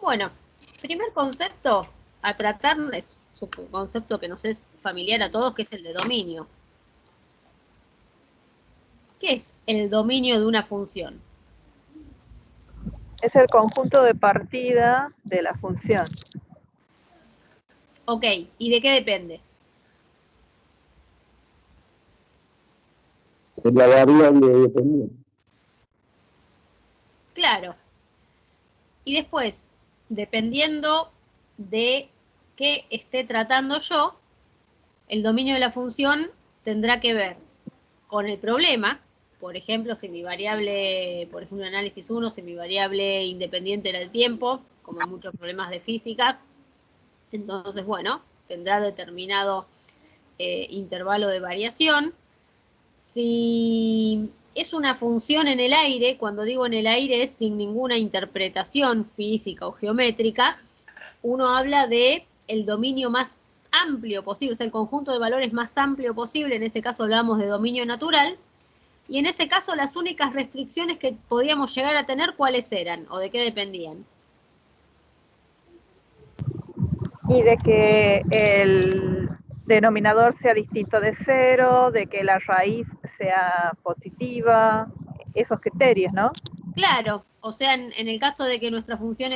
Bueno, primer concepto a tratar es un concepto que nos es familiar a todos, que es el de dominio. ¿Qué es el dominio de una función? Es el conjunto de partida de la función. Ok, ¿y de qué depende? Es la variable dependiente. Claro. Y después, dependiendo de qué esté tratando yo, el dominio de la función tendrá que ver con el problema. Por ejemplo, si mi variable, por ejemplo, análisis 1, si mi variable independiente era el tiempo, como en muchos problemas de física, entonces, bueno, tendrá determinado intervalo de variación. Si es una función en el aire, cuando digo en el aire es sin ninguna interpretación física o geométrica, uno habla de el dominio más amplio posible, o sea, el conjunto de valores más amplio posible, en ese caso hablamos de dominio natural, y en ese caso las únicas restricciones que podíamos llegar a tener, ¿cuáles eran? ¿O de qué dependían? Y de que el denominador sea distinto de cero, de que la raíz sea positiva, esos criterios, ¿no? Claro, o sea, en el caso de que nuestra función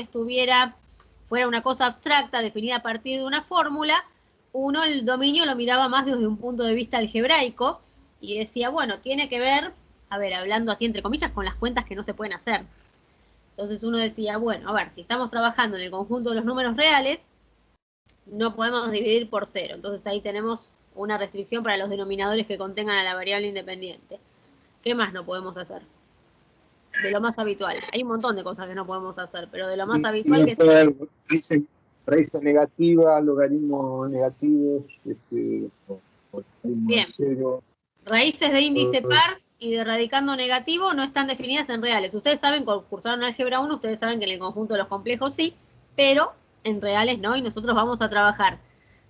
fuera una cosa abstracta, definida a partir de una fórmula, uno el dominio lo miraba más desde un punto de vista algebraico y decía, bueno, tiene que ver, a ver, hablando así entre comillas, con las cuentas que no se pueden hacer. Entonces uno decía, bueno, a ver, si estamos trabajando en el conjunto de los números reales, no podemos dividir por cero. Entonces ahí tenemos una restricción para los denominadores que contengan a la variable independiente. ¿Qué más no podemos hacer? De lo más habitual. Hay un montón de cosas que no podemos hacer, pero de lo más habitual que es raíces negativas, logaritmos negativos, bien. cero. Raíces de índice par y de radicando negativo no están definidas en reales. Ustedes saben, cursaron álgebra 1, ustedes saben que en el conjunto de los complejos sí, pero en reales no, y nosotros vamos a trabajar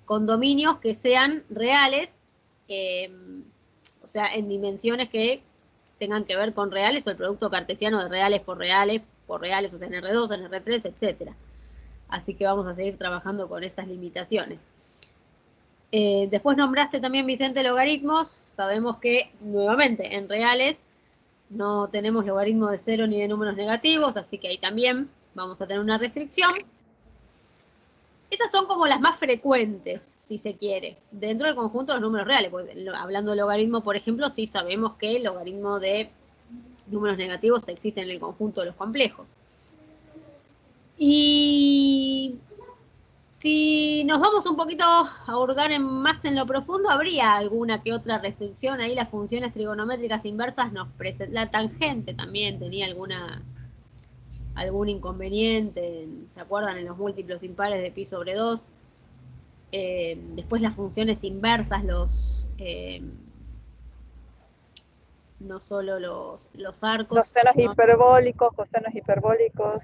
con dominios que sean reales, o sea, en dimensiones que tengan que ver con reales o el producto cartesiano de reales, por reales, o sea, en R2, en R3, etcétera. Así que vamos a seguir trabajando con esas limitaciones. Después nombraste también, Vicente, logaritmos. Sabemos que, nuevamente, en reales no tenemos logaritmo de cero ni de números negativos, así que ahí también vamos a tener una restricción. Estas son como las más frecuentes, si se quiere, dentro del conjunto de los números reales. Porque, hablando de logaritmo, por ejemplo, sí sabemos que el logaritmo de números negativos existe en el conjunto de los complejos. Y si nos vamos un poquito a hurgar más en lo profundo, habría alguna que otra restricción. Ahí las funciones trigonométricas inversas la tangente también tenía algún inconveniente. ¿Se acuerdan? En los múltiplos impares de pi sobre 2. Después las funciones inversas, no solo los arcos. Los senos hiperbólicos, cosenos hiperbólicos,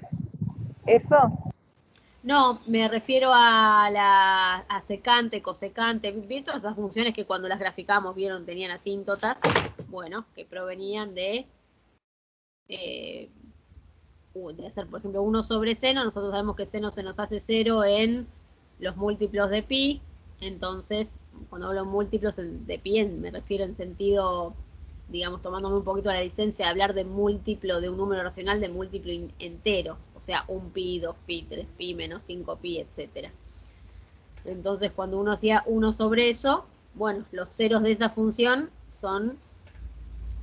¿eso? No, me refiero a secante, cosecante, ¿viste? Todas esas funciones que cuando las graficamos vieron tenían asíntotas, bueno, que provenían de hacer, por ejemplo, 1 sobre seno. Nosotros sabemos que seno se nos hace 0 en los múltiplos de pi, entonces, cuando hablo múltiplos de pi, me refiero en sentido, digamos, tomándome un poquito la licencia de hablar de múltiplo de un número racional, de múltiplo entero, o sea, 1 pi, 2 pi, 3 pi, menos 5 pi, etcétera. Entonces, cuando uno hacía 1 sobre eso, bueno, los ceros de esa función son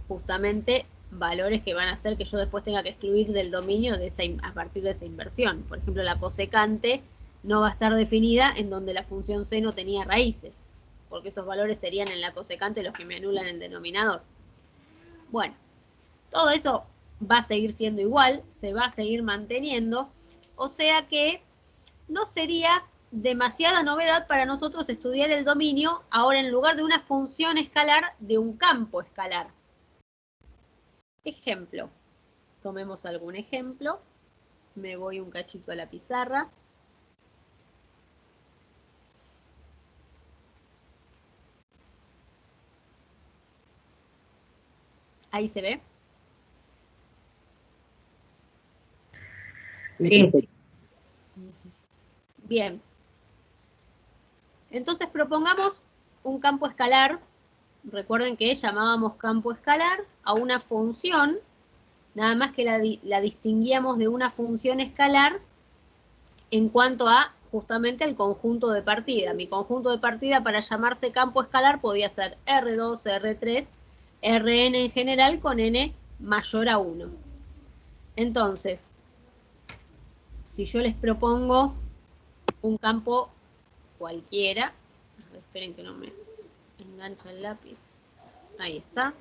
justamente valores que van a hacer que yo después tenga que excluir del dominio a partir de esa inversión. Por ejemplo, la cosecante no va a estar definida en donde la función c no tenía raíces, porque esos valores serían en la cosecante los que me anulan el denominador. Bueno, todo eso va a seguir siendo igual, se va a seguir manteniendo, o sea que no sería demasiada novedad para nosotros estudiar el dominio ahora en lugar de una función escalar, de un campo escalar. Ejemplo, tomemos algún ejemplo, me voy un cachito a la pizarra. Ahí se ve. Sí. Bien. Entonces propongamos un campo escalar. Recuerden que llamábamos campo escalar a una función, nada más que la distinguíamos de una función escalar en cuanto a justamente el conjunto de partida. Mi conjunto de partida para llamarse campo escalar podía ser R2, R3, Rn en general con n mayor a 1. Entonces, si yo les propongo un campo cualquiera, esperen que no me engancha el lápiz, ahí está.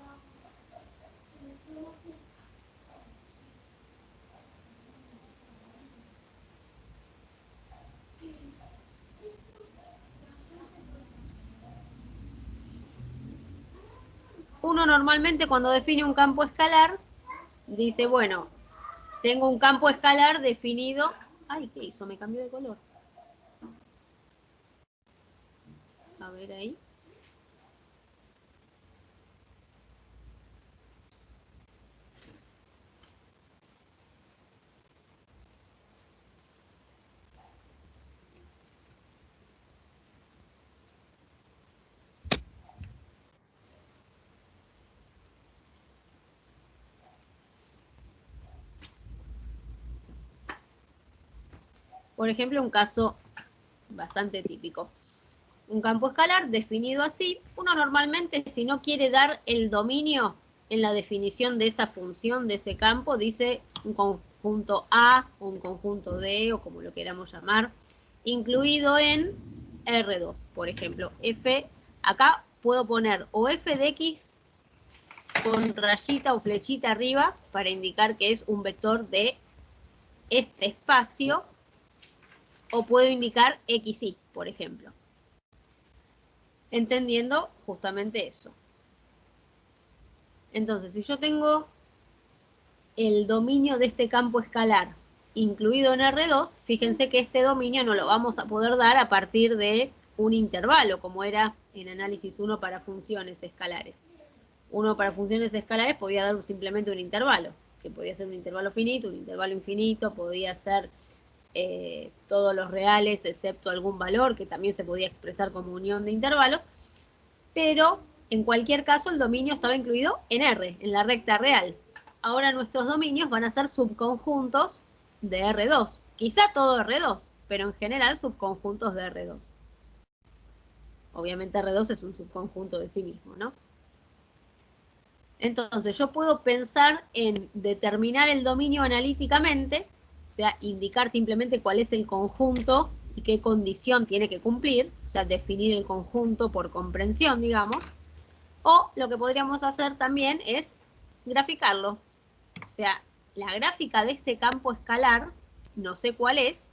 Uno normalmente cuando define un campo escalar, dice, bueno, tengo un campo escalar definido. Ay, ¿qué hizo? Me cambió de color. A ver ahí. Por ejemplo, un caso bastante típico. Un campo escalar definido así, uno normalmente si no quiere dar el dominio en la definición de esa función, de ese campo, dice un conjunto A, o un conjunto D, o como lo queramos llamar, incluido en R2. Por ejemplo, F, acá puedo poner o F de X con rayita o flechita arriba para indicar que es un vector de este espacio, o puedo indicar XY, por ejemplo. Entendiendo justamente eso. Entonces, si yo tengo el dominio de este campo escalar incluido en R2, fíjense que este dominio no lo vamos a poder dar a partir de un intervalo, como era en análisis 1 para funciones escalares. Uno para funciones escalares podía dar simplemente un intervalo, que podía ser un intervalo finito, un intervalo infinito, podía ser todos los reales excepto algún valor, que también se podía expresar como unión de intervalos, pero en cualquier caso el dominio estaba incluido en R, en la recta real. Ahora nuestros dominios van a ser subconjuntos de R2. Quizá todo R2, pero en general subconjuntos de R2. Obviamente R2 es un subconjunto de sí mismo, ¿no? Entonces yo puedo pensar en determinar el dominio analíticamente, o sea, indicar simplemente cuál es el conjunto y qué condición tiene que cumplir, o sea, definir el conjunto por comprensión, digamos. O lo que podríamos hacer también es graficarlo. O sea, la gráfica de este campo escalar, no sé cuál es,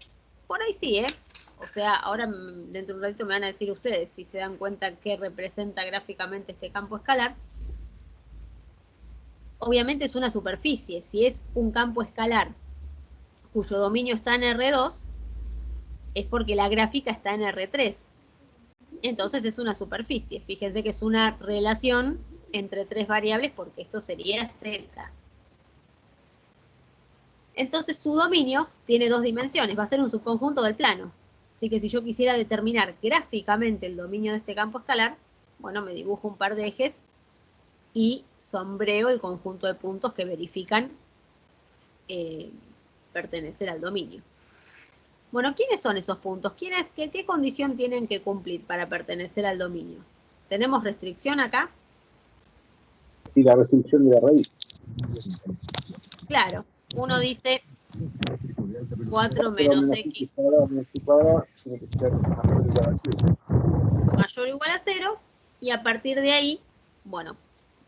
por ahí sí, ¿eh? O sea, ahora dentro de un ratito me van a decir ustedes si se dan cuenta qué representa gráficamente este campo escalar. Obviamente es una superficie. Si es un campo escalar cuyo dominio está en R2, es porque la gráfica está en R3. Entonces es una superficie. Fíjense que es una relación entre tres variables porque esto sería Z. Entonces su dominio tiene dos dimensiones, va a ser un subconjunto del plano. Así que si yo quisiera determinar gráficamente el dominio de este campo escalar, bueno, me dibujo un par de ejes y sombreo el conjunto de puntos que verifican pertenecer al dominio. Bueno, ¿quiénes son esos puntos? ¿Qué condición tienen que cumplir para pertenecer al dominio? ¿Tenemos restricción acá? Y la restricción de la raíz. Claro, uno dice 4 menos X cuadrado menos Y cuadrado tiene que ser mayor o igual a 0. mayor o igual a 0, y a partir de ahí, bueno,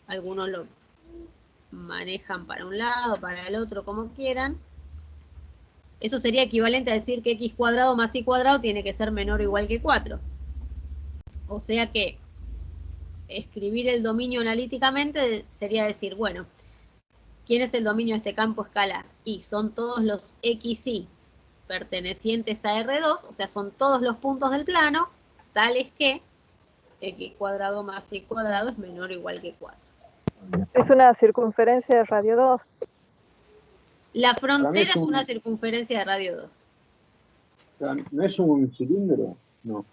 algunos lo manejan para un lado, para el otro, como quieran. Eso sería equivalente a decir que X cuadrado más Y cuadrado tiene que ser menor o igual que 4. O sea que escribir el dominio analíticamente sería decir, bueno, ¿quién es el dominio de este campo escalar? Y son todos los XY pertenecientes a R2, o sea, son todos los puntos del plano, tales que X cuadrado más Y cuadrado es menor o igual que 4. Es una circunferencia de radio 2. La frontera es una circunferencia de radio 2. sea, ¿no es un cilindro? No.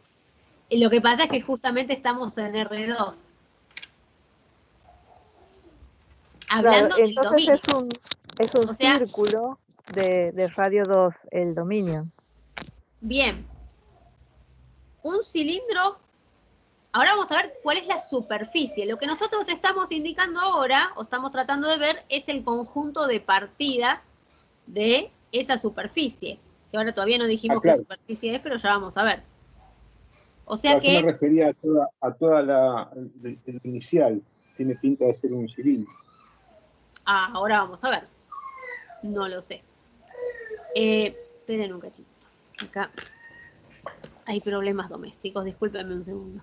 Y lo que pasa es que justamente estamos en R2. Hablando Claro, del entonces dominio. es un O sea, círculo de radio 2, el dominio. bien, un cilindro. Ahora vamos a ver cuál es la superficie. Lo que nosotros estamos indicando ahora, o estamos tratando de ver, es el conjunto de partida de esa superficie. Que ahora todavía no dijimos qué Claro. superficie es, pero ya vamos a ver. O sea Claro, yo me que, refería a toda el inicial. Tiene pinta de ser un cilindro. ahora vamos a ver. No lo sé. Esperen un cachito. Acá hay problemas domésticos. Discúlpenme un segundo.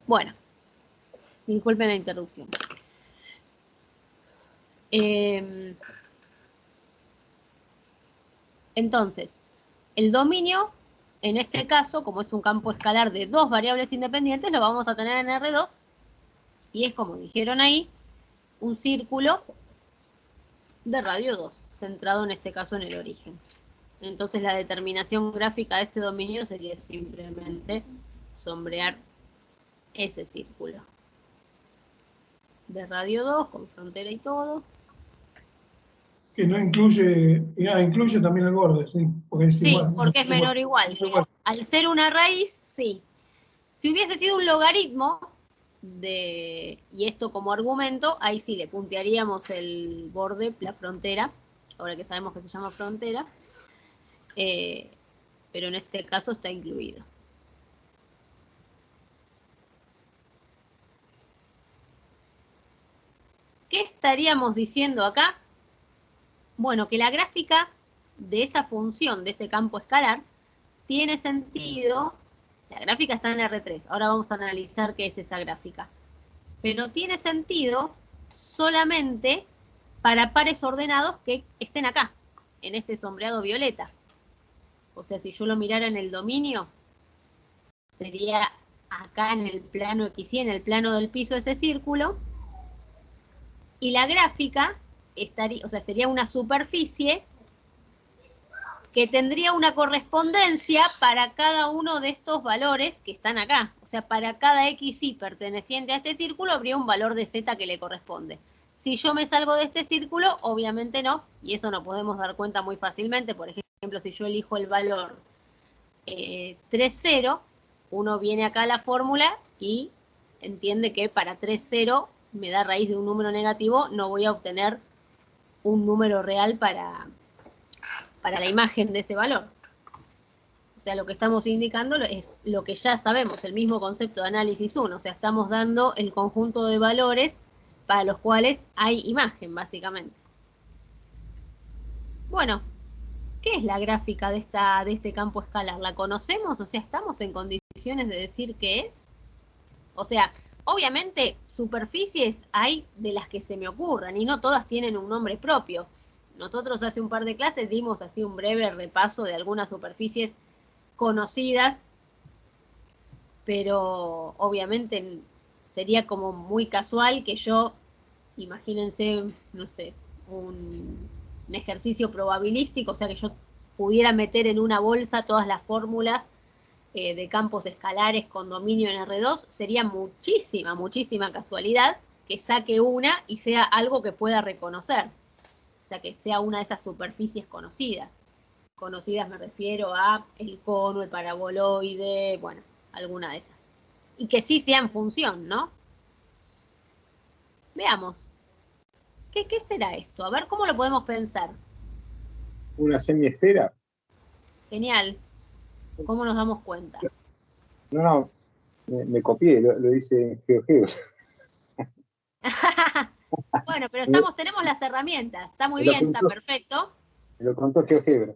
Bueno, disculpen la interrupción. Entonces, el dominio, en este caso, como es un campo escalar de dos variables independientes, lo vamos a tener en R2, y es como dijeron ahí, un círculo de radio 2, centrado en este caso en el origen. Entonces la determinación gráfica de ese dominio sería simplemente sombrear ese círculo. De radio 2, con frontera y todo. Que no incluye, incluye también el borde, sí. Porque es Sí, igual, porque es menor o igual. Al ser una raíz, sí. Si hubiese sido un logaritmo, y esto como argumento, ahí sí le puntearíamos el borde, la frontera, ahora que sabemos que se llama frontera, pero en este caso está incluido. ¿Qué estaríamos diciendo acá? Bueno, que la gráfica de esa función, de ese campo escalar, tiene sentido. La gráfica está en R3, ahora vamos a analizar qué es esa gráfica. Pero tiene sentido solamente para pares ordenados que estén acá, en este sombreado violeta. O sea, si yo lo mirara en el dominio, sería acá en el plano XY, en el plano del piso ese círculo, y la gráfica estaría, o sea, sería una superficie que tendría una correspondencia para cada uno de estos valores que están acá. O sea, para cada XY perteneciente a este círculo habría un valor de Z que le corresponde. Si yo me salgo de este círculo, obviamente no, y eso nos podemos dar cuenta muy fácilmente. Por ejemplo, si yo elijo el valor 3,0, uno viene acá a la fórmula y entiende que para 3,0 me da raíz de un número negativo, no voy a obtener un número real para la imagen de ese valor. O sea, lo que estamos indicando es lo que ya sabemos, el mismo concepto de análisis 1. O sea, estamos dando el conjunto de valores para los cuales hay imagen, básicamente. Bueno, ¿qué es la gráfica de este campo escalar? ¿La conocemos? O sea, ¿estamos en condiciones de decir qué es? O sea, obviamente, superficies hay de las que se me ocurran, y no todas tienen un nombre propio. Nosotros hace un par de clases dimos así un breve repaso de algunas superficies conocidas, pero obviamente sería como muy casual que yo, imagínense, no sé, un ejercicio probabilístico, o sea que yo pudiera meter en una bolsa todas las fórmulas de campos escalares con dominio en R2, sería muchísima, muchísima casualidad que saque una y sea algo que pueda reconocer. O sea, que sea una de esas superficies conocidas. Conocidas me refiero a el cono, el paraboloide, bueno, alguna de esas. Y que sí sea en función, ¿no? Veamos. ¿Qué será esto? A ver, ¿cómo lo podemos pensar? ¿Una semiesfera? Genial. ¿Cómo nos damos cuenta? No, me copié, lo hice en GeoGeo. Bueno, pero tenemos las herramientas. Está muy Me lo bien, está apuntó. perfecto. Me lo contó GeoGebra.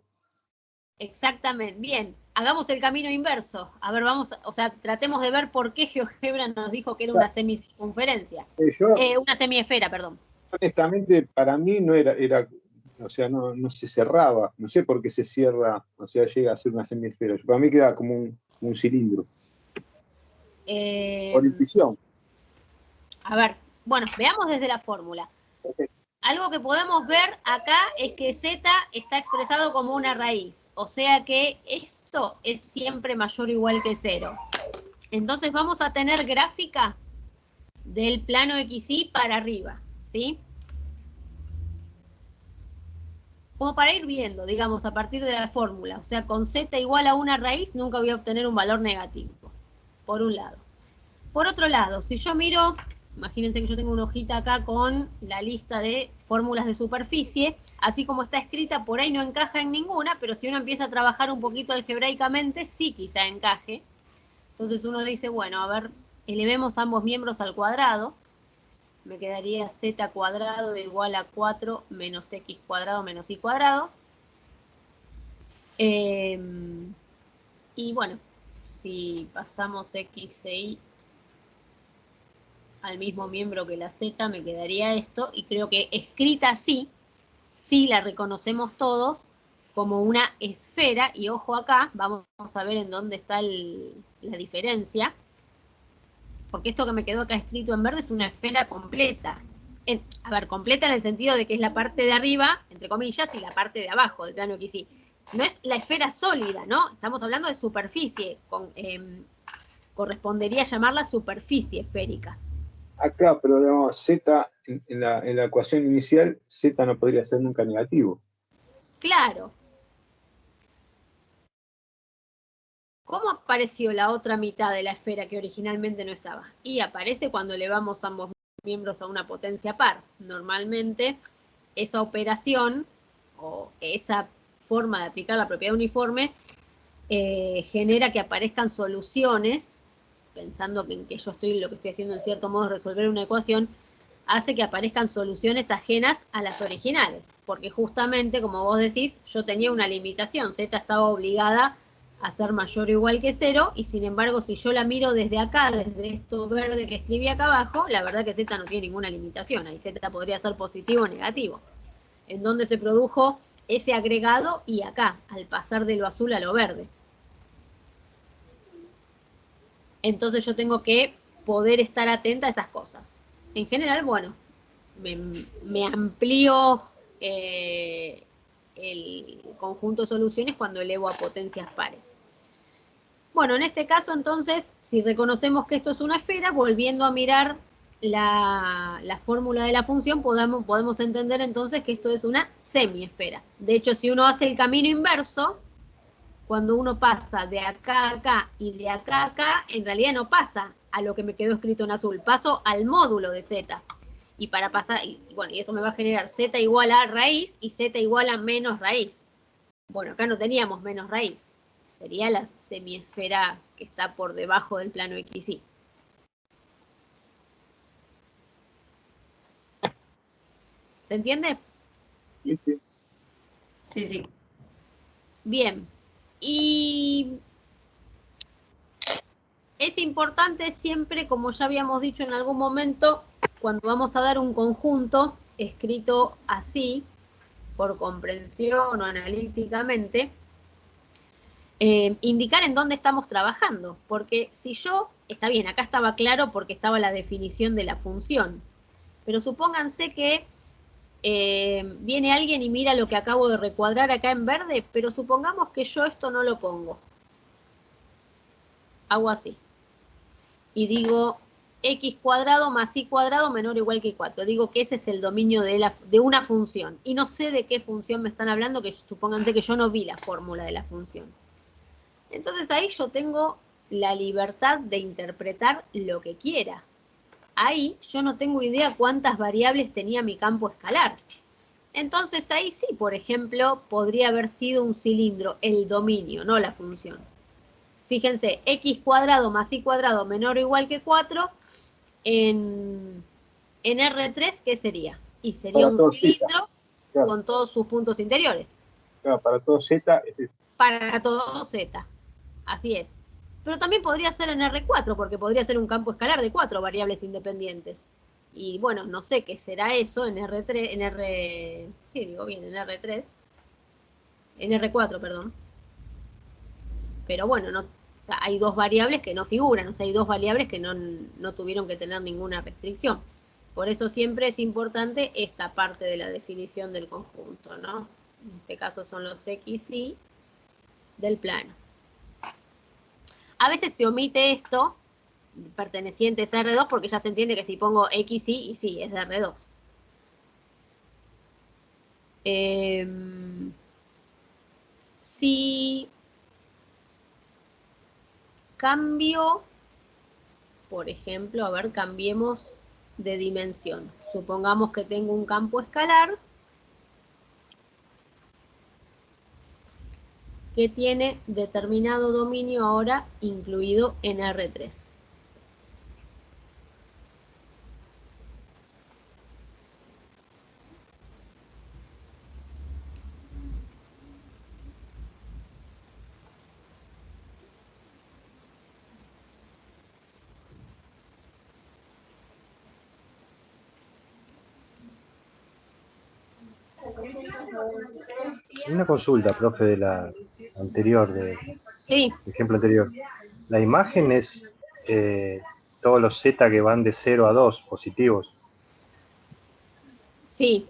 Exactamente, bien. Hagamos el camino inverso. A ver, o sea, tratemos de ver por qué GeoGebra nos dijo que era una semicircunferencia. Yo, Una semiesfera, perdón. honestamente, para mí no era, o sea, no se cerraba. No sé por qué se cierra, o sea, llega a ser una semiesfera. Para mí queda como un cilindro. Por intuición. A ver, bueno, veamos desde la fórmula. Okay. Algo que podemos ver acá es que z está expresado como una raíz, o sea que esto es siempre mayor o igual que 0. Entonces vamos a tener gráfica del plano XY para arriba, ¿sí? Como para ir viendo, digamos, a partir de la fórmula. O sea, con z igual a una raíz nunca voy a obtener un valor negativo, por un lado. Por otro lado, si yo miro, imagínense que yo tengo una hojita acá con la lista de fórmulas de superficie, así como está escrita, por ahí no encaja en ninguna, pero si uno empieza a trabajar un poquito algebraicamente, sí quizá encaje. Entonces uno dice, bueno, a ver, elevemos ambos miembros al cuadrado. Me quedaría z cuadrado igual a 4 menos x cuadrado menos y cuadrado. Y bueno, si pasamos x e y al mismo miembro que la z, me quedaría esto, y creo que escrita así, sí la reconocemos todos como una esfera, y ojo acá, vamos a ver en dónde está la diferencia, porque esto que me quedó acá escrito en verde es una esfera completa. A ver, completa en el sentido de que es la parte de arriba, entre comillas, y la parte de abajo del plano XY. No es la esfera sólida, ¿no? Estamos hablando de superficie, correspondería llamarla superficie esférica. Acá, pero no, Z, en la ecuación inicial, Z no podría ser nunca negativo. Claro. ¿Cómo apareció la otra mitad de la esfera que originalmente no estaba? Y aparece cuando elevamos ambos miembros a una potencia par. Normalmente, esa operación, o esa forma de aplicar la propiedad uniforme, genera que aparezcan soluciones, pensando que yo lo que estoy haciendo en cierto modo es resolver una ecuación, hace que aparezcan soluciones ajenas a las originales, porque justamente, como vos decís, yo tenía una limitación, z estaba obligada a ser mayor o igual que 0, y sin embargo, si yo la miro desde acá, desde esto verde que escribí acá abajo, la verdad que z no tiene ninguna limitación, ahí z podría ser positivo o negativo. En donde se produjo ese agregado y acá, al pasar de lo azul a lo verde. Entonces yo tengo que poder estar atenta a esas cosas. En general, bueno, me amplío el conjunto de soluciones cuando elevo a potencias pares. Bueno, en este caso entonces, si reconocemos que esto es una esfera, volviendo a mirar la fórmula de la función, podemos entender entonces que esto es una semiesfera. De hecho, si uno hace el camino inverso, cuando uno pasa de acá a acá y de acá a acá, en realidad no pasa a lo que me quedó escrito en azul, paso al módulo de z. Y para pasar, y bueno, y eso me va a generar z igual a raíz y z igual a menos raíz. Bueno, acá no teníamos menos raíz. Sería la semiesfera que está por debajo del plano XY. ¿Se entiende? Sí, sí. Sí, sí. Bien. Y es importante siempre, como ya habíamos dicho en algún momento, cuando vamos a dar un conjunto escrito así, por comprensión o analíticamente, indicar en dónde estamos trabajando. Porque si yo, está bien, acá estaba claro porque estaba la definición de la función, pero supónganse que viene alguien y mira lo que acabo de recuadrar acá en verde, pero supongamos que yo esto no lo pongo. Hago así. Y digo x cuadrado más y cuadrado menor o igual que 4. Digo que ese es el dominio de una función. Y no sé de qué función me están hablando, que supónganse que yo no vi la fórmula de la función. Entonces ahí yo tengo la libertad de interpretar lo que quiera. Ahí yo no tengo idea cuántas variables tenía mi campo escalar. Entonces ahí sí, por ejemplo, podría haber sido un cilindro, el dominio, no la función. Fíjense, x cuadrado más y cuadrado menor o igual que 4, en R3, ¿qué sería? Y sería un cilindro con todos sus puntos interiores. Claro, para todo Z es Para todo Z, así es. Pero también podría ser en R4, porque podría ser un campo escalar de 4 variables independientes. Y bueno, no sé qué será eso en R3, sí, digo bien, en R3, en R4, perdón. Pero bueno, no, o sea, hay dos variables que no figuran, o sea, hay dos variables que no tuvieron que tener ninguna restricción. Por eso siempre es importante esta parte de la definición del conjunto, ¿no? En este caso son los X, Y del plano. A veces se omite esto, pertenecientes a R2, porque ya se entiende que si pongo X, Y sí, es de R2. Si cambio, por ejemplo, a ver, cambiemos de dimensión. Supongamos que tengo un campo escalar que tiene determinado dominio ahora incluido en R3. Una consulta, profe, de la anterior, del Sí, ejemplo anterior. La imagen es todos los Z que van de 0 a 2 positivos. sí,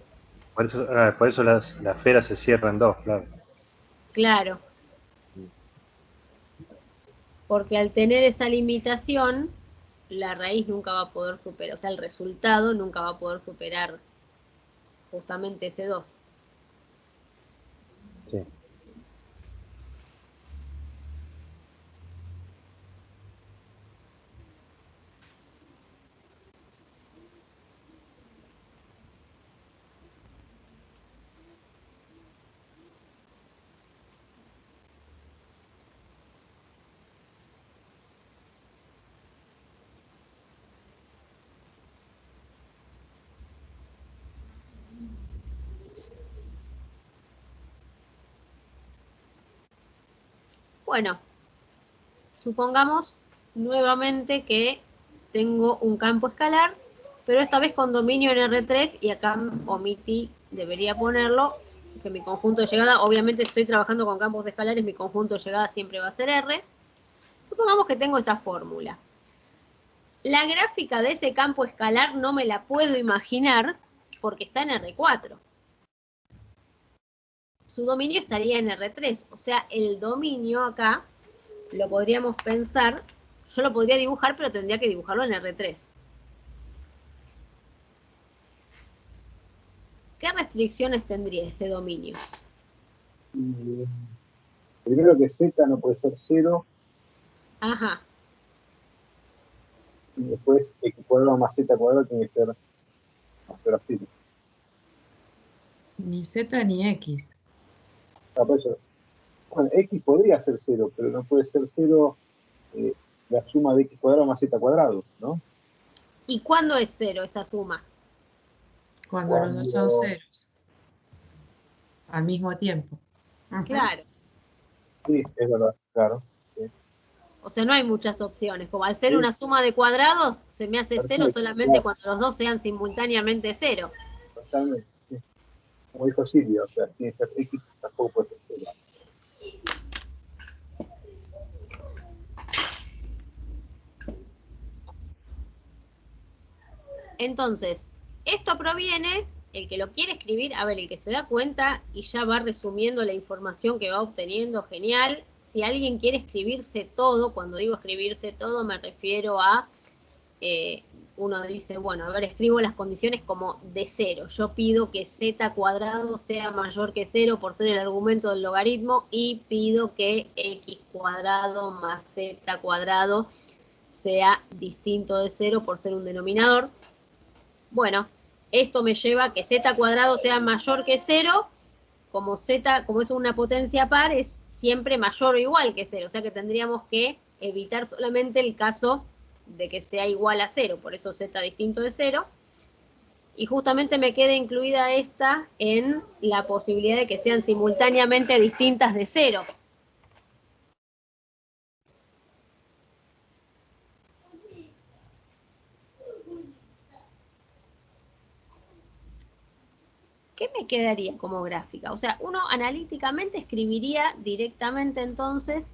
Por eso la esfera se cierra en dos, claro. claro. Porque al tener esa limitación, la raíz nunca va a poder superar, o sea, el resultado nunca va a poder superar justamente ese 2. Sí. Bueno, supongamos nuevamente que tengo un campo escalar, pero esta vez con dominio en R3, y acá omití, debería ponerlo, que mi conjunto de llegada, obviamente estoy trabajando con campos escalares, mi conjunto de llegada siempre va a ser R. Supongamos que tengo esa fórmula. La gráfica de ese campo escalar no me la puedo imaginar porque está en R4. Su dominio estaría en R3, o sea, el dominio acá lo podríamos pensar, yo lo podría dibujar, pero tendría que dibujarlo en R3. ¿Qué restricciones tendría ese dominio? Primero que Z no puede ser 0. Ajá. Y después X cuadrado más Z cuadrado tiene que ser mayor a 0. Ni Z ni X. Por eso, bueno, X podría ser 0, pero no puede ser 0 la suma de X cuadrado más Z cuadrado, ¿no? ¿Y cuándo es 0 esa suma? Cuando los dos son ceros. Al mismo tiempo. Ajá. Claro. Sí, es verdad, claro. Sí. O sea, no hay muchas opciones. Como al ser Sí. una suma de cuadrados, se me hace 0 Perfecto, solamente claro. cuando los dos sean simultáneamente 0. Totalmente, sí. Como dijo Silvia, o sea, tiene que ser X, tampoco puede ser 0. Entonces, esto proviene, el que lo quiere escribir, a ver, el que se da cuenta y ya va resumiendo la información que va obteniendo, genial. Si alguien quiere escribirse todo, cuando digo escribirse todo me refiero a, uno dice, bueno, a ver, escribo las condiciones como de 0. Yo pido que z cuadrado sea mayor que 0 por ser el argumento del logaritmo y pido que x cuadrado más z cuadrado sea distinto de 0 por ser un denominador. Bueno, esto me lleva a que z cuadrado sea mayor que 0, como z, como es una potencia par, es siempre mayor o igual que 0, o sea que tendríamos que evitar solamente el caso de que sea igual a 0, por eso z distinto de 0. Y justamente me queda incluida esta en la posibilidad de que sean simultáneamente distintas de 0. ¿Qué me quedaría como gráfica? O sea, uno analíticamente escribiría directamente entonces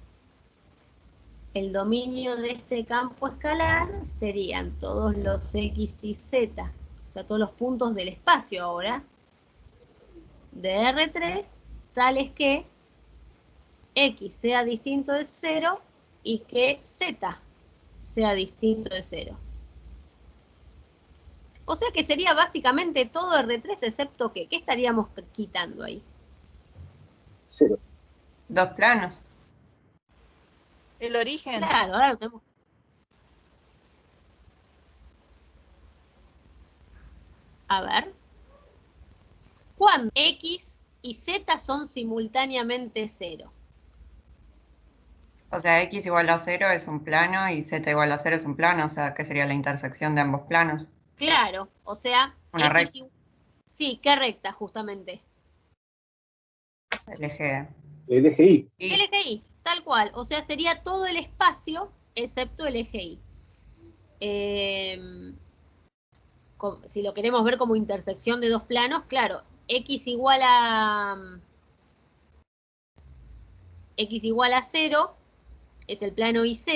el dominio de este campo escalar serían todos los x y z, o sea, todos los puntos del espacio ahora, de R3, tales que x sea distinto de 0 y que z sea distinto de 0. O sea que sería básicamente todo R3 excepto que, ¿qué estaríamos quitando ahí? 0. 2 planos. El origen. Claro, ahora lo tenemos. A ver. ¿Cuándo x y z son simultáneamente 0? O sea, x igual a 0 es un plano y z igual a 0 es un plano. O sea, ¿qué sería la intersección de ambos planos? Claro, o sea, Una recta. Sí, ¿qué recta justamente? El eje. El eje Y. El eje Y, tal cual. O sea, sería todo el espacio excepto el eje Y. Si lo queremos ver como intersección de dos planos, claro, x igual a 0 es el plano YZ,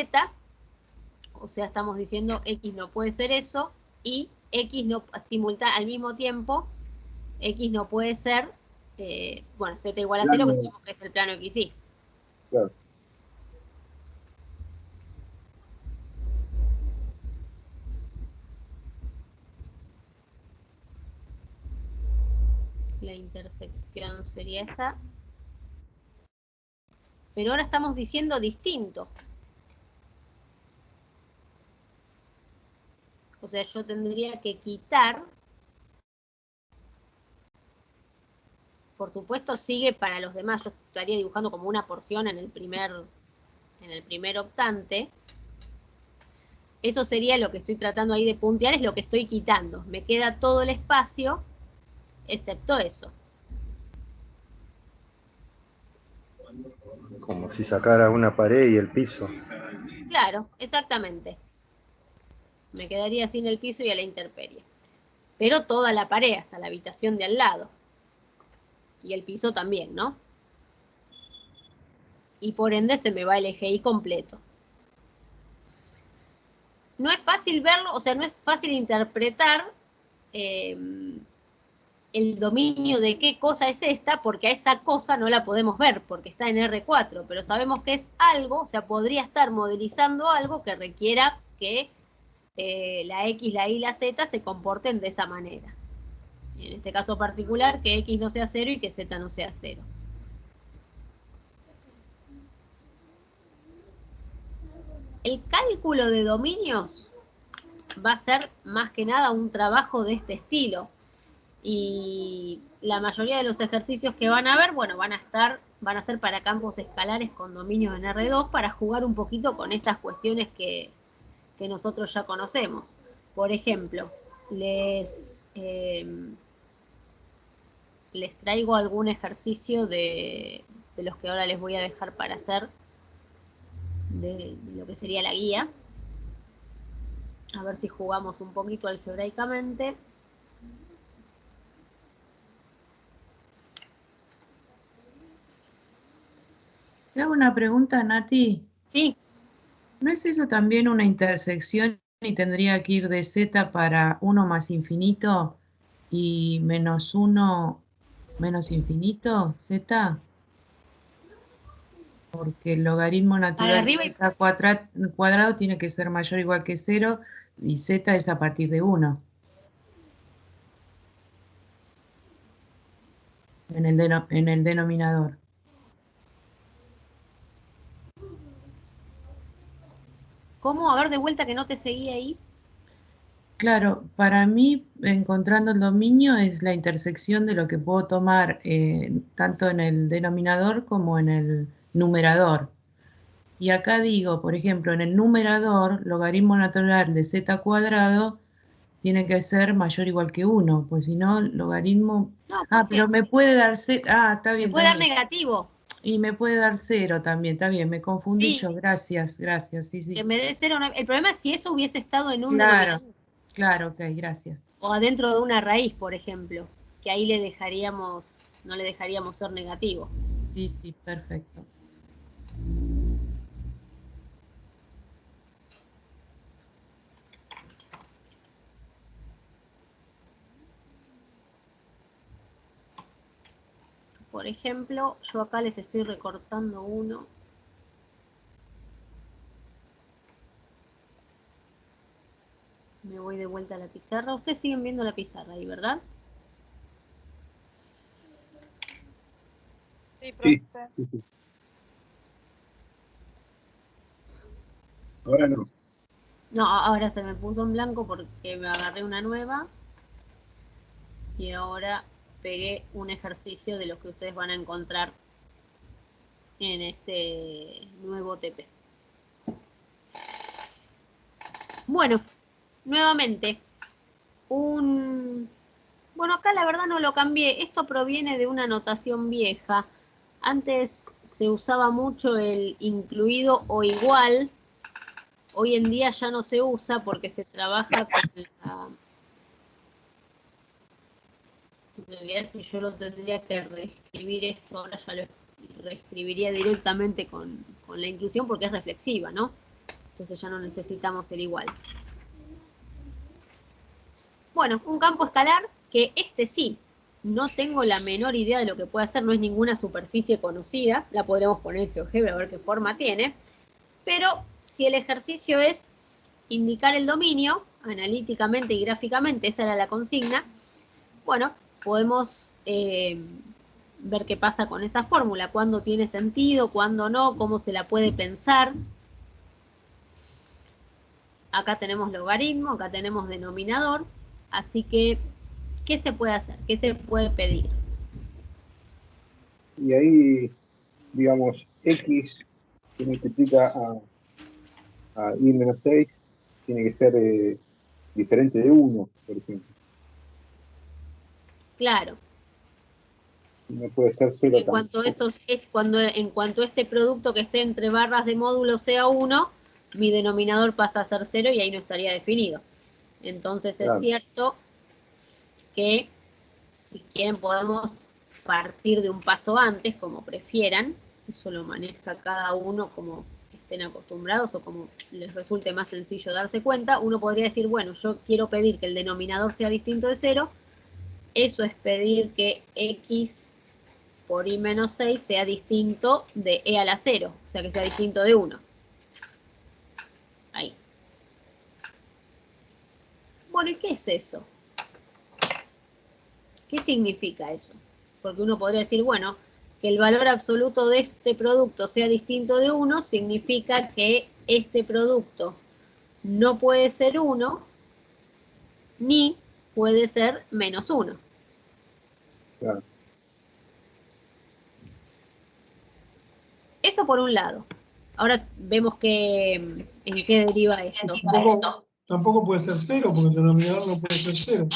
o sea, estamos diciendo x no puede ser eso, y x no al mismo tiempo, x no puede ser, bueno, z igual a 0, que sabemos que es el plano XY. Claro. La intersección sería esa. Pero ahora estamos diciendo distinto. O sea, yo tendría que quitar. Por supuesto, sigue para los demás. Yo estaría dibujando como una porción en el primer octante. Eso sería lo que estoy tratando ahí de puntear, es lo que estoy quitando. Me queda todo el espacio, excepto eso. Como si sacara una pared y el piso. Claro, exactamente. Me quedaría sin el piso y a la intemperie. Pero toda la pared, hasta la habitación de al lado. Y el piso también, ¿no? Y por ende se me va el eje Y completo. No es fácil verlo, o sea, no es fácil interpretar el dominio de qué cosa es esta, porque a esa cosa no la podemos ver, porque está en R4, pero sabemos que es algo, o sea, podría estar modelizando algo que requiera que la X, la Y y la Z se comporten de esa manera. En este caso particular, que X no sea 0 y que Z no sea 0. El cálculo de dominios va a ser más que nada un trabajo de este estilo. Y la mayoría de los ejercicios que van a ver, bueno, van a ser para campos escalares con dominios en R2 para jugar un poquito con estas cuestiones que nosotros ya conocemos. Por ejemplo, les traigo algún ejercicio de los que ahora les voy a dejar para hacer de lo que sería la guía. A ver si jugamos un poquito algebraicamente. Te hago una pregunta, Nati. Sí. ¿No es eso también una intersección y tendría que ir de z para 1 más infinito y menos 1 menos infinito, z? Porque el logaritmo natural de z cuadrado tiene que ser mayor o igual que 0 y z es a partir de 1. En el denominador. ¿Cómo? A ver, de vuelta que no te seguí ahí. Claro, para mí, encontrando el dominio es la intersección de lo que puedo tomar tanto en el denominador como en el numerador. Y acá digo, por ejemplo, en el numerador, logaritmo natural de z cuadrado tiene que ser mayor o igual que 1, pues si no, logaritmo... No, Ah, ¿por qué? pero me puede dar 0. Ah, está Me bien, puede está dar bien. negativo. Y me puede dar 0 también, está bien, me confundí Sí, yo, gracias, sí, que sí. me dé 0. El problema es si eso hubiese estado en un Claro, denominador. claro, ok, gracias. O adentro de una raíz, por ejemplo, que ahí no le dejaríamos ser negativo. Sí, sí, perfecto. Por ejemplo, yo acá les estoy recortando uno. Me voy de vuelta a la pizarra. Ustedes siguen viendo la pizarra ahí, ¿verdad? Sí, Sí, profe. sí, sí. Ahora no. No, ahora se me puso en blanco porque me agarré una nueva. Y ahora pegué un ejercicio de los que ustedes van a encontrar en este nuevo TP. Bueno, nuevamente, bueno, acá la verdad no lo cambié. Esto proviene de una notación vieja. Antes se usaba mucho el incluido o igual. Hoy en día ya no se usa porque se trabaja con la... En realidad, si yo lo tendría que reescribir esto, ahora ya lo reescribiría directamente con la inclusión porque es reflexiva, ¿no? Entonces ya no necesitamos el igual. Bueno, un campo escalar que este sí, no tengo la menor idea de lo que puede hacer, no es ninguna superficie conocida, la podremos poner en GeoGebra a ver qué forma tiene, pero si el ejercicio es indicar el dominio, analíticamente y gráficamente, esa era la consigna, bueno, podemos ver qué pasa con esa fórmula, cuándo tiene sentido, cuándo no, cómo se la puede pensar. Acá tenemos logaritmo, acá tenemos denominador, así que, ¿qué se puede hacer? ¿Qué se puede pedir? Y ahí, digamos, X que multiplica a I menos 6 tiene que ser diferente de 1, por ejemplo. Claro. No puede ser 0 En cuanto, en cuanto este producto que esté entre barras de módulo sea 1, mi denominador pasa a ser 0 y ahí no estaría definido. Entonces Claro. es cierto que si quieren podemos partir de un paso antes, como prefieran. Eso lo maneja cada uno como estén acostumbrados o como les resulte más sencillo darse cuenta. Uno podría decir, bueno, yo quiero pedir que el denominador sea distinto de 0. Eso es pedir que X por I menos 6 sea distinto de E a la 0, o sea que sea distinto de 1. Ahí. Bueno, ¿y qué es eso? ¿Qué significa eso? Porque uno podría decir, bueno, que el valor absoluto de este producto sea distinto de 1 significa que este producto no puede ser 1 ni puede ser menos 1. Claro. Eso por un lado. Ahora vemos en qué deriva esto. Tampoco puede ser 0, porque el denominador no puede ser 0.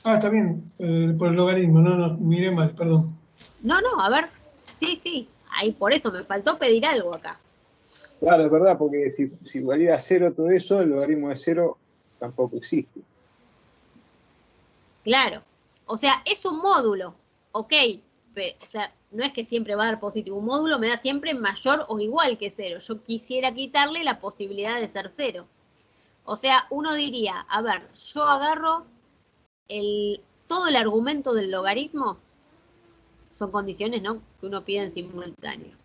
Ah, está bien, por el logaritmo, no, miré mal, perdón. No, a ver. Sí. Ahí por eso me faltó pedir algo acá. Claro, es verdad, porque si valiera 0 todo eso, el logaritmo de 0 tampoco existe. Claro. O sea, es un módulo. Ok. Pero, o sea, no es que siempre va a dar positivo. Un módulo me da siempre mayor o igual que 0. Yo quisiera quitarle la posibilidad de ser 0. O sea, uno diría, a ver, yo agarro todo el argumento del logaritmo. Son condiciones, ¿no?, que uno pide en simultáneo.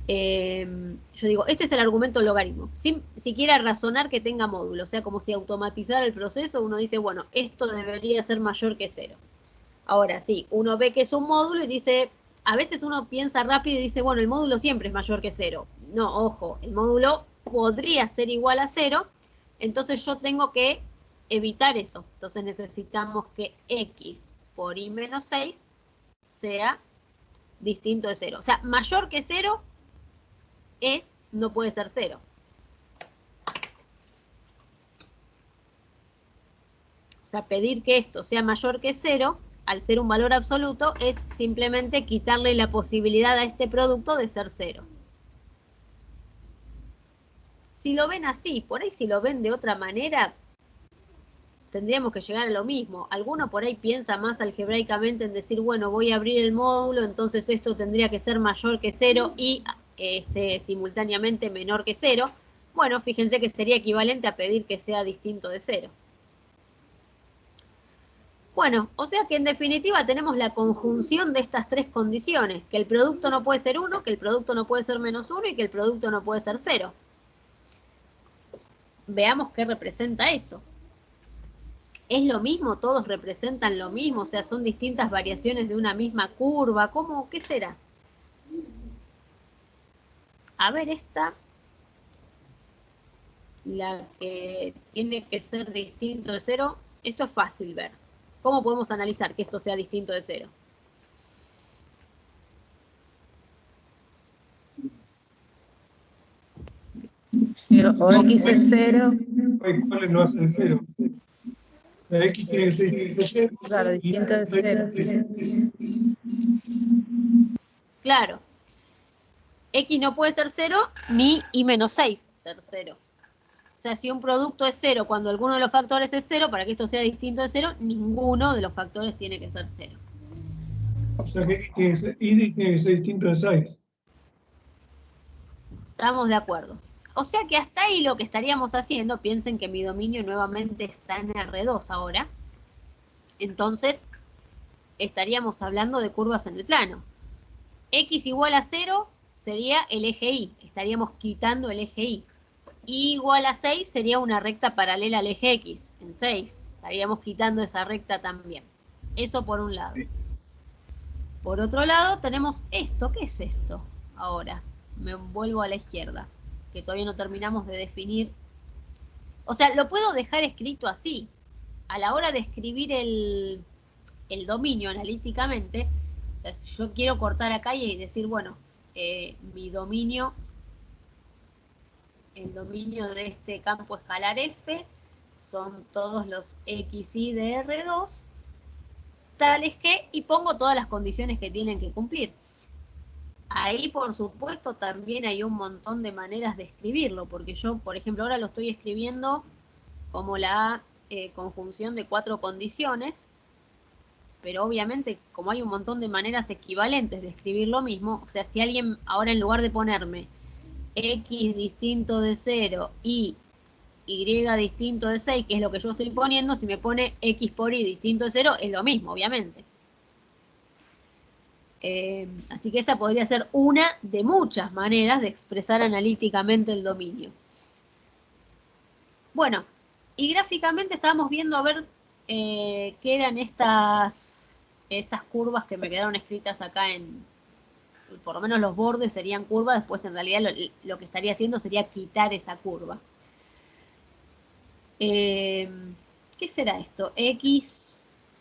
Yo digo, este es el argumento logaritmo, sin siquiera razonar que tenga módulo, o sea, como si automatizara el proceso, uno dice, bueno, esto debería ser mayor que 0. Ahora sí, uno ve que es un módulo y dice, a veces uno piensa rápido y dice, bueno, el módulo siempre es mayor que 0. No, ojo, el módulo podría ser igual a 0, entonces yo tengo que evitar eso. Entonces necesitamos que X por I menos 6 sea distinto de 0. O sea, mayor que 0 no puede ser 0. sea, pedir que esto sea mayor que 0, al ser un valor absoluto, es simplemente quitarle la posibilidad a este producto de ser 0. Si lo ven así, por ahí si lo ven de otra manera, tendríamos que llegar a lo mismo. Alguno por ahí piensa más algebraicamente en decir, bueno, voy a abrir el módulo, entonces esto tendría que ser mayor que 0 y simultáneamente menor que 0. Bueno, fíjense que sería equivalente a pedir que sea distinto de 0. Bueno, o sea que en definitiva tenemos la conjunción de estas tres condiciones, que el producto no puede ser 1, que el producto no puede ser menos 1 y que el producto no puede ser 0. Veamos qué representa eso. ¿Es lo mismo? ¿Todos representan lo mismo? O sea, ¿son distintas variaciones de una misma curva? ¿Cómo? ¿Qué será? A ver, esta, la que tiene que ser distinto de 0, esto es fácil ver. ¿Cómo podemos analizar que esto sea distinto de 0? O X es 0. ¿Cuál lo hace de 0? La X tiene que ser distinto de 0. Claro, distinto de 0. Claro. X no puede ser 0 ni Y menos 6 ser 0. O sea, si un producto es 0 cuando alguno de los factores es 0, para que esto sea distinto de 0, ninguno de los factores tiene que ser 0. O sea que Y tiene que ser distinto de 6. Estamos de acuerdo. O sea que hasta ahí lo que estaríamos haciendo, piensen que mi dominio nuevamente está en R2 ahora, entonces estaríamos hablando de curvas en el plano. X igual a 0 sería el eje Y, estaríamos quitando el eje Y. Y igual a 6 sería una recta paralela al eje X, en 6, estaríamos quitando esa recta también. Eso por un lado. Por otro lado tenemos esto, ¿qué es esto? Ahora, me vuelvo a la izquierda, que todavía no terminamos de definir. O sea, lo puedo dejar escrito así. A la hora de escribir el dominio analíticamente, o sea, si yo quiero cortar acá y decir, bueno, mi dominio, el dominio de este campo escalar F, son todos los XY de R2, tales que, y pongo todas las condiciones que tienen que cumplir. Ahí, por supuesto, también hay un montón de maneras de escribirlo, porque yo, por ejemplo, ahora lo estoy escribiendo como la conjunción de 4 condiciones, pero obviamente, como hay un montón de maneras equivalentes de escribir lo mismo, o sea, si alguien ahora en lugar de ponerme X distinto de 0 y Y distinto de 6, que es lo que yo estoy poniendo, si me pone X por Y distinto de 0, es lo mismo, obviamente. Así que esa podría ser una de muchas maneras de expresar analíticamente el dominio. Bueno, y gráficamente estábamos viendo a ver qué eran estas curvas que me quedaron escritas acá por lo menos los bordes serían curvas, después en realidad lo que estaría haciendo sería quitar esa curva. ¿Qué será esto? X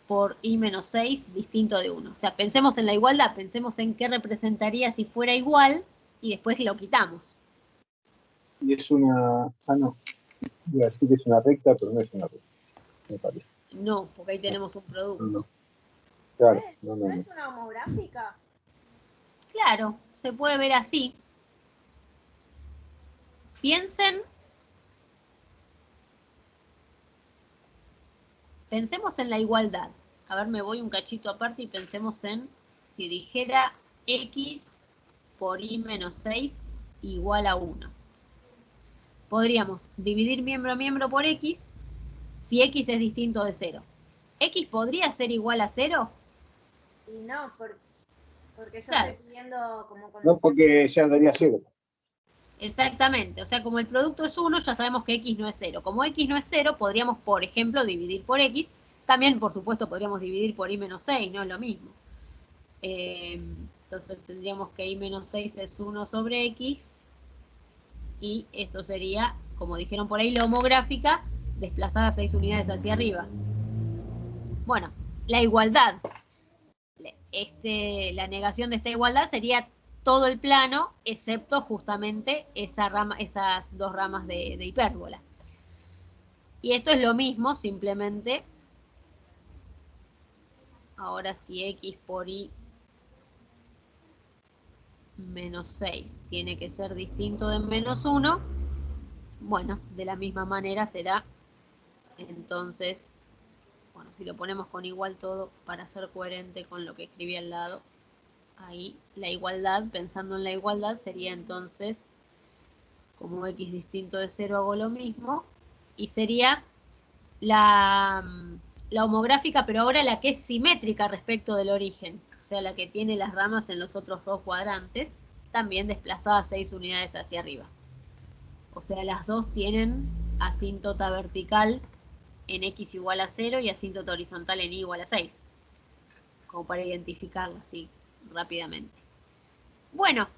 por Y menos 6 distinto de 1. O sea, pensemos en la igualdad, pensemos en qué representaría si fuera igual y después lo quitamos. Y es una... Ah, no. Iba a decir que es una recta, pero no es una recta, me parece. No, porque ahí tenemos un producto. Claro, ¿No es una homográfica? Claro, se puede ver así. Pensemos en la igualdad. A ver, me voy un cachito aparte y pensemos en si dijera X por Y menos 6 igual a 1. Podríamos dividir miembro a miembro por X si X es distinto de 0. ¿X podría ser igual a 0? Y no, porque yo Claro. estoy pidiendo como... No, porque ya daría 0. Exactamente, o sea, como el producto es 1, ya sabemos que X no es 0. Como X no es 0, podríamos, por ejemplo, dividir por X. También, por supuesto, podríamos dividir por Y menos 6, no es lo mismo. Entonces tendríamos que Y menos 6 es 1 sobre X. Y esto sería, como dijeron por ahí, la homográfica desplazada 6 unidades hacia arriba. Bueno, la igualdad. La negación de esta igualdad sería todo el plano, excepto justamente esas dos ramas de hipérbola. Y esto es lo mismo, simplemente ahora si x por y menos 6 tiene que ser distinto de menos 1, bueno, de la misma manera será, entonces, bueno, si lo ponemos con igual todo para ser coherente con lo que escribí al lado, ahí la igualdad, pensando en la igualdad, sería entonces, como x distinto de 0 hago lo mismo, y sería la homográfica, pero ahora la que es simétrica respecto del origen, o sea, la que tiene las ramas en los otros dos cuadrantes, también desplazada 6 unidades hacia arriba. O sea, las dos tienen asíntota vertical en x igual a 0 y asíntota horizontal en y igual a 6, como para identificarlo así rápidamente. Bueno,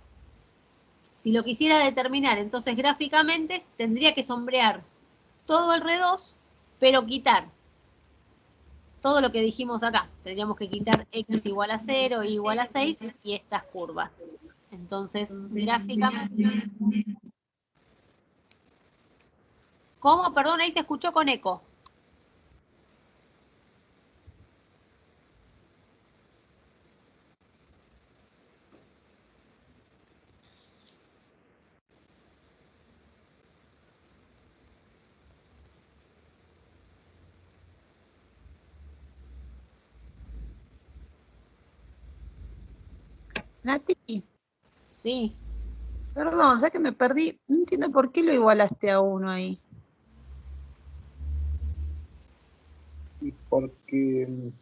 si lo quisiera determinar, entonces gráficamente tendría que sombrear todo el R2, pero quitar todo lo que dijimos acá. Tendríamos que quitar x igual a 0, y igual a 6 y estas curvas. Entonces, gráficamente... ¿Cómo? Perdón, ahí se escuchó con eco. Nati, Sí. perdón, ya que me perdí, no entiendo por qué lo igualaste a 1 ahí. Y porque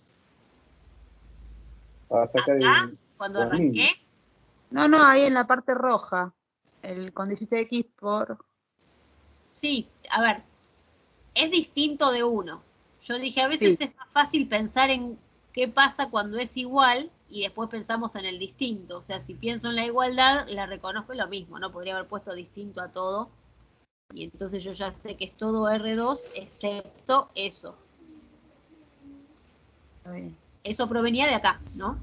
para sacar ¿Acá? Cuando dominio. arranqué. No, ahí en la parte roja, con 17x por... Sí, a ver, es distinto de 1. Yo dije, a veces Sí. es más fácil pensar en qué pasa cuando es igual y después pensamos en el distinto. O sea, si pienso en la igualdad, la reconozco lo mismo, ¿no? Podría haber puesto distinto a todo. Y entonces yo ya sé que es todo R2 excepto eso. Está bien. Eso provenía de acá, ¿no?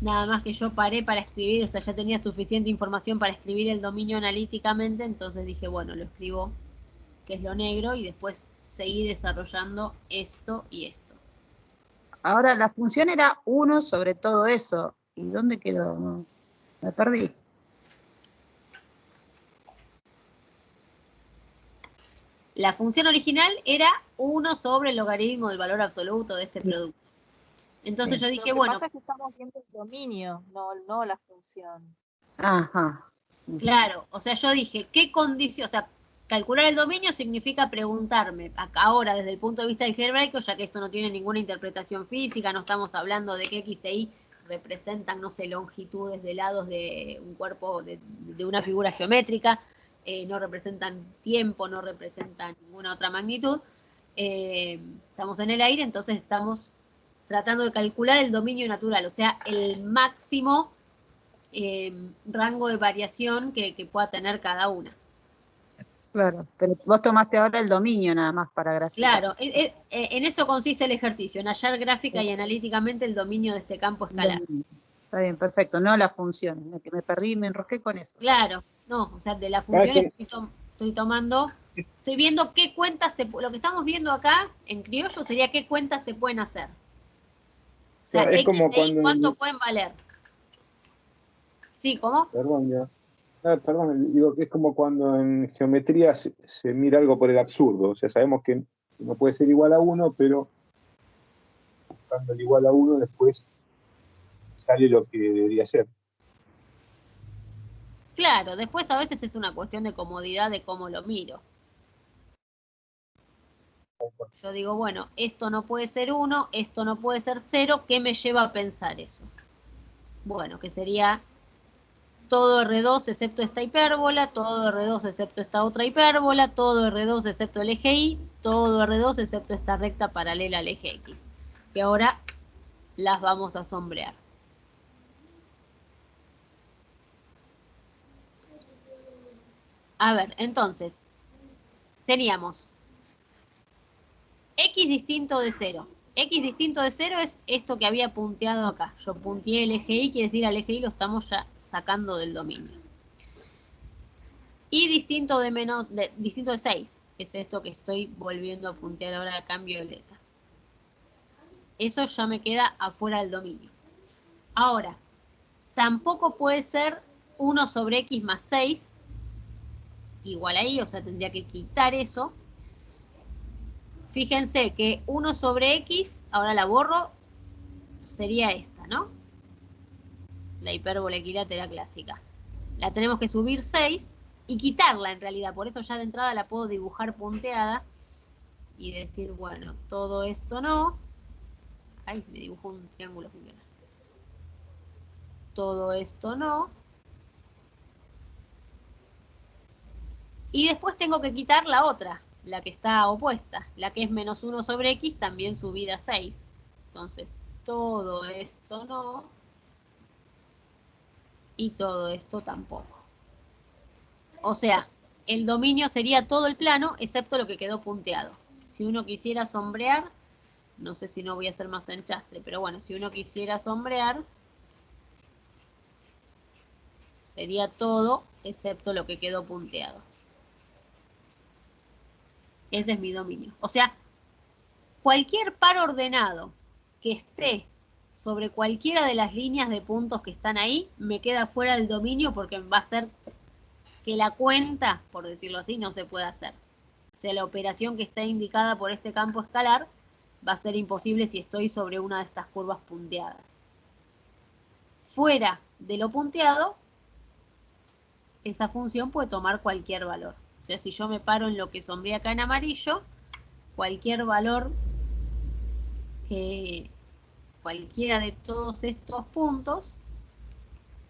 Nada más que yo paré para escribir, o sea, ya tenía suficiente información para escribir el dominio analíticamente, entonces dije, bueno, lo escribo, que es lo negro, y después seguí desarrollando esto y esto. Ahora, la función era 1 sobre todo eso. ¿Y dónde quedó? No, me perdí. La función original era 1 sobre el logaritmo del valor absoluto de este producto. Entonces Sí. yo Lo dije, que bueno, pasa es que estamos viendo el dominio, no la función. Ajá. claro, o sea, yo dije, ¿qué condición? O sea, calcular el dominio significa preguntarme, acá ahora desde el punto de vista algebraico, ya que esto no tiene ninguna interpretación física, no estamos hablando de que x e y representan, no sé, longitudes de lados de un cuerpo, de una figura geométrica, no representan tiempo, no representan ninguna otra magnitud. Estamos en el aire, entonces estamos tratando de calcular el dominio natural, o sea, el máximo rango de variación que pueda tener cada una. Claro, pero vos tomaste ahora el dominio nada más para graficar. Claro, en eso consiste el ejercicio, en hallar gráfica y analíticamente el dominio de este campo escalar. Dominio. Está bien, perfecto, no la función, que me perdí, me enrosqué con eso. Claro, no, o sea, de la función estoy tomando, estoy viendo qué cuentas, lo que estamos viendo acá en criollo sería qué cuentas se pueden hacer. O sea, Claro, es X como e Y, cuando ¿cuánto pueden valer? Sí, ¿cómo? perdón, ya. Perdón, digo que es como cuando en geometría se mira algo por el absurdo. O sea, sabemos que no puede ser igual a 1, pero buscando el igual a 1 después sale lo que debería ser. Claro, después a veces es una cuestión de comodidad de cómo lo miro. Yo digo, bueno, esto no puede ser 1, esto no puede ser 0, ¿qué me lleva a pensar eso? Bueno, que sería todo R2 excepto esta hipérbola, todo R2 excepto esta otra hipérbola, todo R2 excepto el eje Y, todo R2 excepto esta recta paralela al eje X. Que ahora las vamos a sombrear. A ver, entonces, teníamos X distinto de 0. X distinto de 0 es esto que había punteado acá. Yo punteé el eje Y, quiere decir al eje Y lo estamos ya sacando del dominio. Y distinto de 6, es esto que estoy volviendo a puntear ahora acá en violeta. eso ya me queda afuera del dominio. Ahora, tampoco puede ser 1 sobre x más 6 igual ahí, o sea, tendría que quitar eso. Fíjense que 1 sobre x, ahora la borro, sería esta, ¿no? La hipérbola equilátera clásica. La tenemos que subir 6 y quitarla en realidad, por eso ya de entrada la puedo dibujar punteada y decir, bueno, todo esto no. Ay, me dibujó un triángulo sin querer. Todo esto no. Y después tengo que quitar la otra, la que está opuesta, la que es menos 1 sobre x, también subida a 6. Entonces, todo esto no. Y todo esto tampoco. O sea, el dominio sería todo el plano, excepto lo que quedó punteado. Si uno quisiera sombrear, no sé si no voy a hacer más enchastre, pero bueno, si uno quisiera sombrear, sería todo, excepto lo que quedó punteado. Ese es mi dominio. O sea, cualquier par ordenado que esté sobre cualquiera de las líneas de puntos que están ahí, me queda fuera del dominio porque va a hacer que la cuenta, por decirlo así, no se pueda hacer. O sea, la operación que está indicada por este campo escalar va a ser imposible si estoy sobre una de estas curvas punteadas. Fuera de lo punteado, esa función puede tomar cualquier valor. O sea, si yo me paro en lo que sombría acá en amarillo, cualquier valor que cualquiera de todos estos puntos,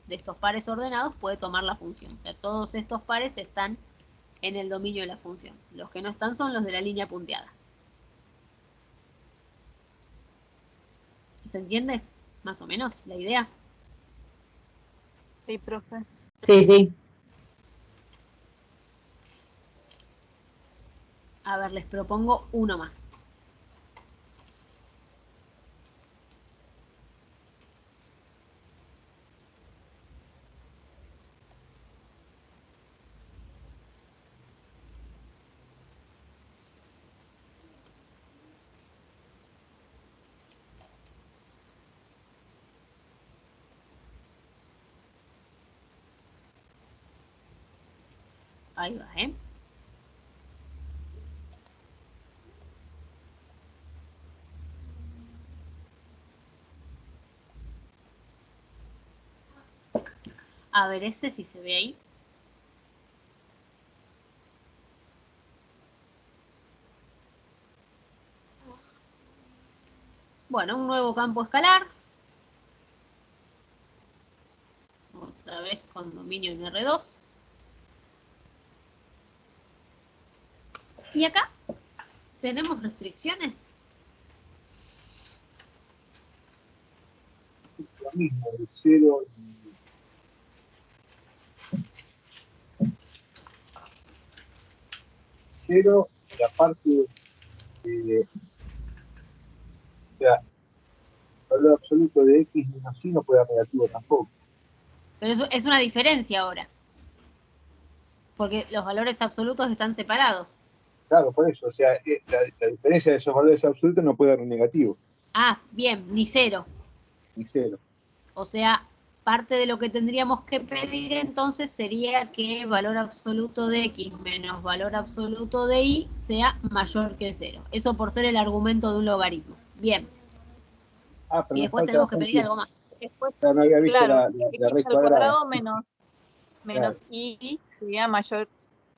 de estos pares ordenados, puede tomar la función. O sea, todos estos pares están en el dominio de la función. Los que no están son los de la línea punteada. ¿Se entiende? Más o menos la idea. Sí, profe. Sí, sí. A ver, les propongo uno más. Ahí va, ¿eh? A ver, ese si se ve ahí. Bueno, un nuevo campo escalar. Otra vez con dominio en R2. Y acá tenemos restricciones. Lo mismo, el 0 y aparte, o sea, el valor absoluto de x menos y no puede dar negativo tampoco. Pero eso es una diferencia ahora. Porque los valores absolutos están separados. Claro, por eso, o sea, la diferencia de esos valores absolutos no puede dar un negativo, Ah, bien, ni 0. ni 0. O sea, parte de lo que tendríamos que pedir entonces sería que valor absoluto de x menos valor absoluto de y sea mayor que 0. Eso por ser el argumento de un logaritmo. Bien. Ah, pero Y me después falta tenemos que pedir algo más. Después, no había visto claro, la x raíz al cuadrada. cuadrado menos y sería mayor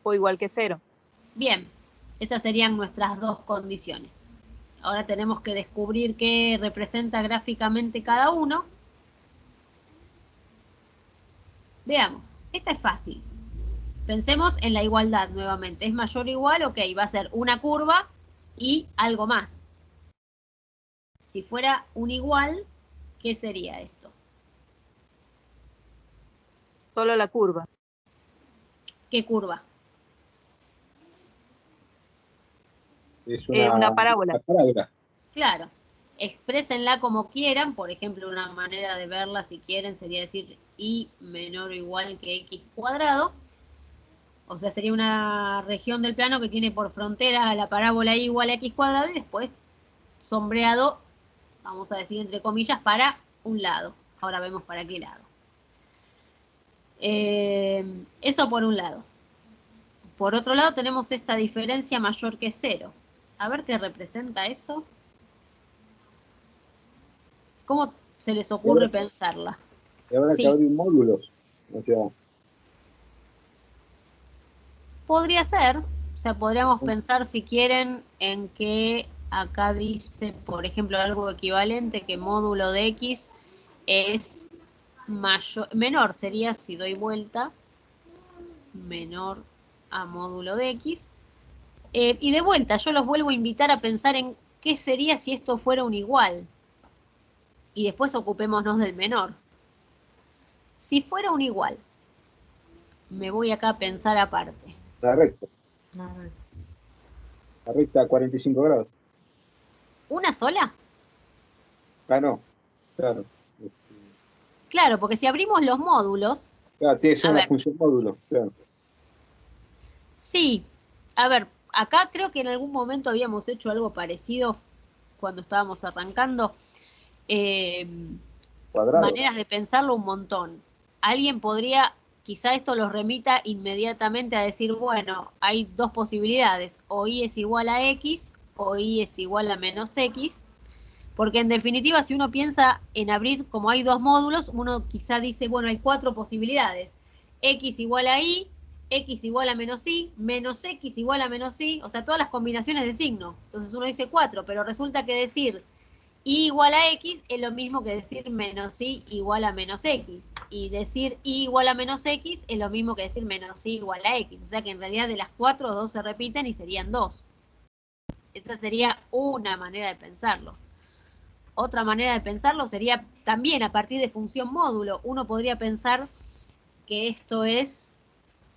o igual que 0. Bien, esas serían nuestras dos condiciones. Ahora tenemos que descubrir qué representa gráficamente cada uno. Veamos, esta es fácil. Pensemos en la igualdad nuevamente. ¿Es mayor o igual? Ok, va a ser una curva y algo más. Si fuera un igual, ¿qué sería esto? Solo la curva. ¿Qué curva? Es Una parábola. una parábola. Claro, exprésenla como quieran. Por ejemplo, una manera de verla, si quieren, sería decir y menor o igual que x cuadrado. O sea, sería una región del plano que tiene por frontera la parábola y igual a x cuadrado y después sombreado vamos a decir entre comillas, para un lado. Ahora vemos para qué lado. Eso por un lado. Por otro lado tenemos esta diferencia mayor que 0. A ver qué representa eso. ¿Cómo se les ocurre pensarla? Y habrá Sí. que abrir módulos. O sea, Podría ser, o sea, podríamos pensar si quieren en que acá dice, por ejemplo, algo equivalente, que módulo de X es menor, sería si doy vuelta, menor a módulo de X. Y de vuelta, yo los vuelvo a invitar a pensar en qué sería si esto fuera un igual. Y después ocupémonos del menor. Si fuera un igual, me voy acá a pensar aparte. la recta. A ver. La recta a 45 grados. ¿Una sola? Ah, no. Claro. Claro, porque si abrimos los módulos, Claro, tiene que ser A una ver. función módulo. Claro. sí. A ver, acá creo que en algún momento habíamos hecho algo parecido cuando estábamos arrancando. Cuadrado. Maneras de pensarlo un montón. Alguien podría, quizá esto los remita inmediatamente a decir, bueno, hay dos posibilidades, o y es igual a x, o y es igual a menos x, porque en definitiva si uno piensa en abrir, como hay dos módulos, uno quizá dice, bueno, hay cuatro posibilidades, x igual a y, x igual a menos x igual a menos y, o sea, todas las combinaciones de signo. Entonces uno dice 4, pero resulta que decir y igual a x es lo mismo que decir menos y igual a menos x. Y decir y igual a menos x es lo mismo que decir menos y igual a x. O sea que en realidad de las 4, 2 se repiten y serían 2. Esa sería una manera de pensarlo. Otra manera de pensarlo sería también a partir de función módulo. Uno podría pensar que esto es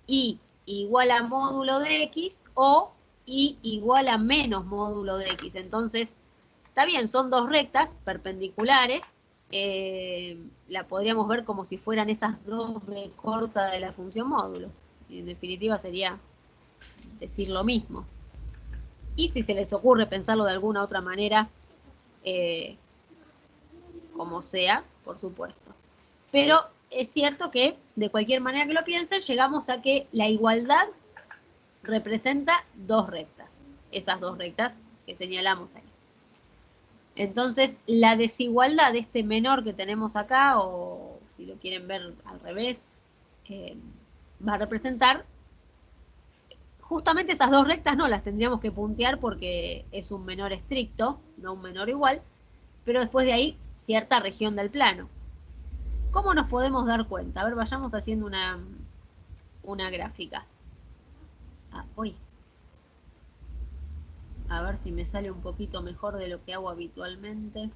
y igual a módulo de x o y igual a menos módulo de x. Entonces, está bien, son dos rectas perpendiculares. La podríamos ver como si fueran esas dos b cortas de la función módulo. Y en definitiva sería decir lo mismo. Y si se les ocurre pensarlo de alguna otra manera, como sea, por supuesto. Pero es cierto que, de cualquier manera que lo piensen, llegamos a que la igualdad representa dos rectas. Esas dos rectas que señalamos ahí. Entonces, la desigualdad de este menor que tenemos acá, o si lo quieren ver al revés, va a representar justamente esas dos rectas. No las tendríamos que puntear porque es un menor estricto, no un menor igual, pero después de ahí, cierta región del plano. ¿Cómo nos podemos dar cuenta? A ver, vayamos haciendo una gráfica. A ver si me sale un poquito mejor de lo que hago habitualmente.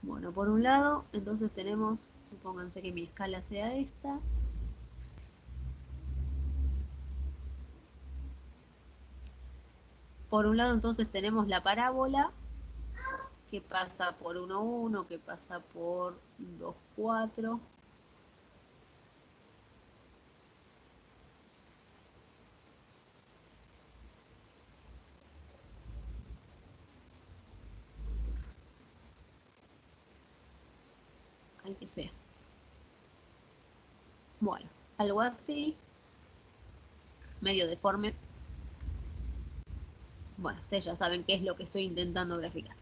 Bueno, por un lado, entonces tenemos, supónganse que mi escala sea esta. Por un lado, entonces tenemos la parábola, que pasa por 1, 1, que pasa por 2, 4. Ay, qué fea. Bueno, algo así. Medio deforme. Bueno, ustedes ya saben qué es lo que estoy intentando graficar.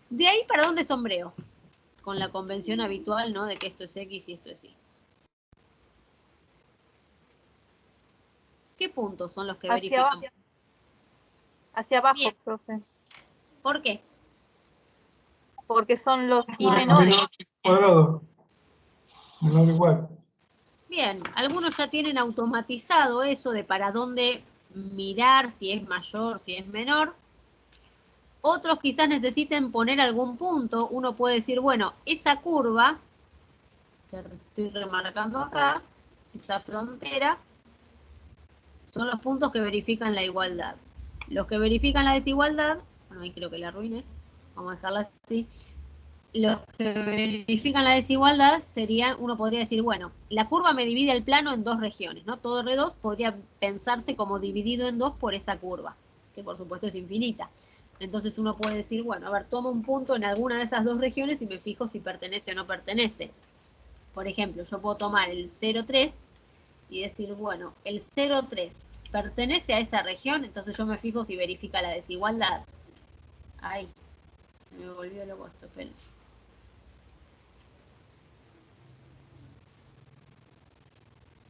De ahí, ¿para dónde sombreo? Con la convención habitual, ¿no? De que esto es X y esto es Y. ¿Qué puntos son los que verificamos? Hacia abajo, Bien. profe. ¿Por qué? Porque son los y Menor menores. cuadrado. Menor igual. Bien, algunos ya tienen automatizado eso de para dónde mirar si es mayor, si es menor. Otros quizás necesiten poner algún punto. Uno puede decir, bueno, esa curva, que estoy remarcando acá, esa frontera, son los puntos que verifican la igualdad. Los que verifican la desigualdad, bueno, ahí creo que la arruiné, vamos a dejarla así. Los que verifican la desigualdad serían, uno podría decir, bueno, la curva me divide el plano en dos regiones, ¿no? Todo R2 podría pensarse como dividido en dos por esa curva, que por supuesto es infinita. Entonces uno puede decir, bueno, a ver, tomo un punto en alguna de esas dos regiones y me fijo si pertenece o no pertenece. Por ejemplo, yo puedo tomar el 0,3 y decir, bueno, el 0,3 pertenece a esa región, entonces yo me fijo si verifica la desigualdad. Ay, se me volvió loco esto, esperen.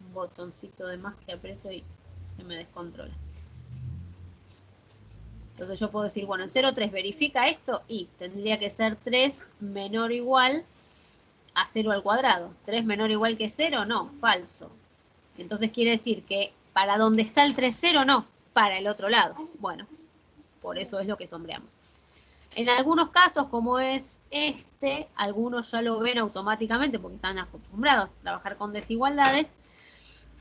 Un botoncito de más que aprieto y se me descontrola. Entonces yo puedo decir, bueno, el 0,3 verifica esto y tendría que ser 3 menor o igual a 0 al cuadrado. 3 menor o igual que 0, no, falso. Entonces quiere decir que para donde está el 3, 0, no, para el otro lado. Bueno, por eso es lo que sombreamos. En algunos casos, como es este, algunos ya lo ven automáticamente porque están acostumbrados a trabajar con desigualdades.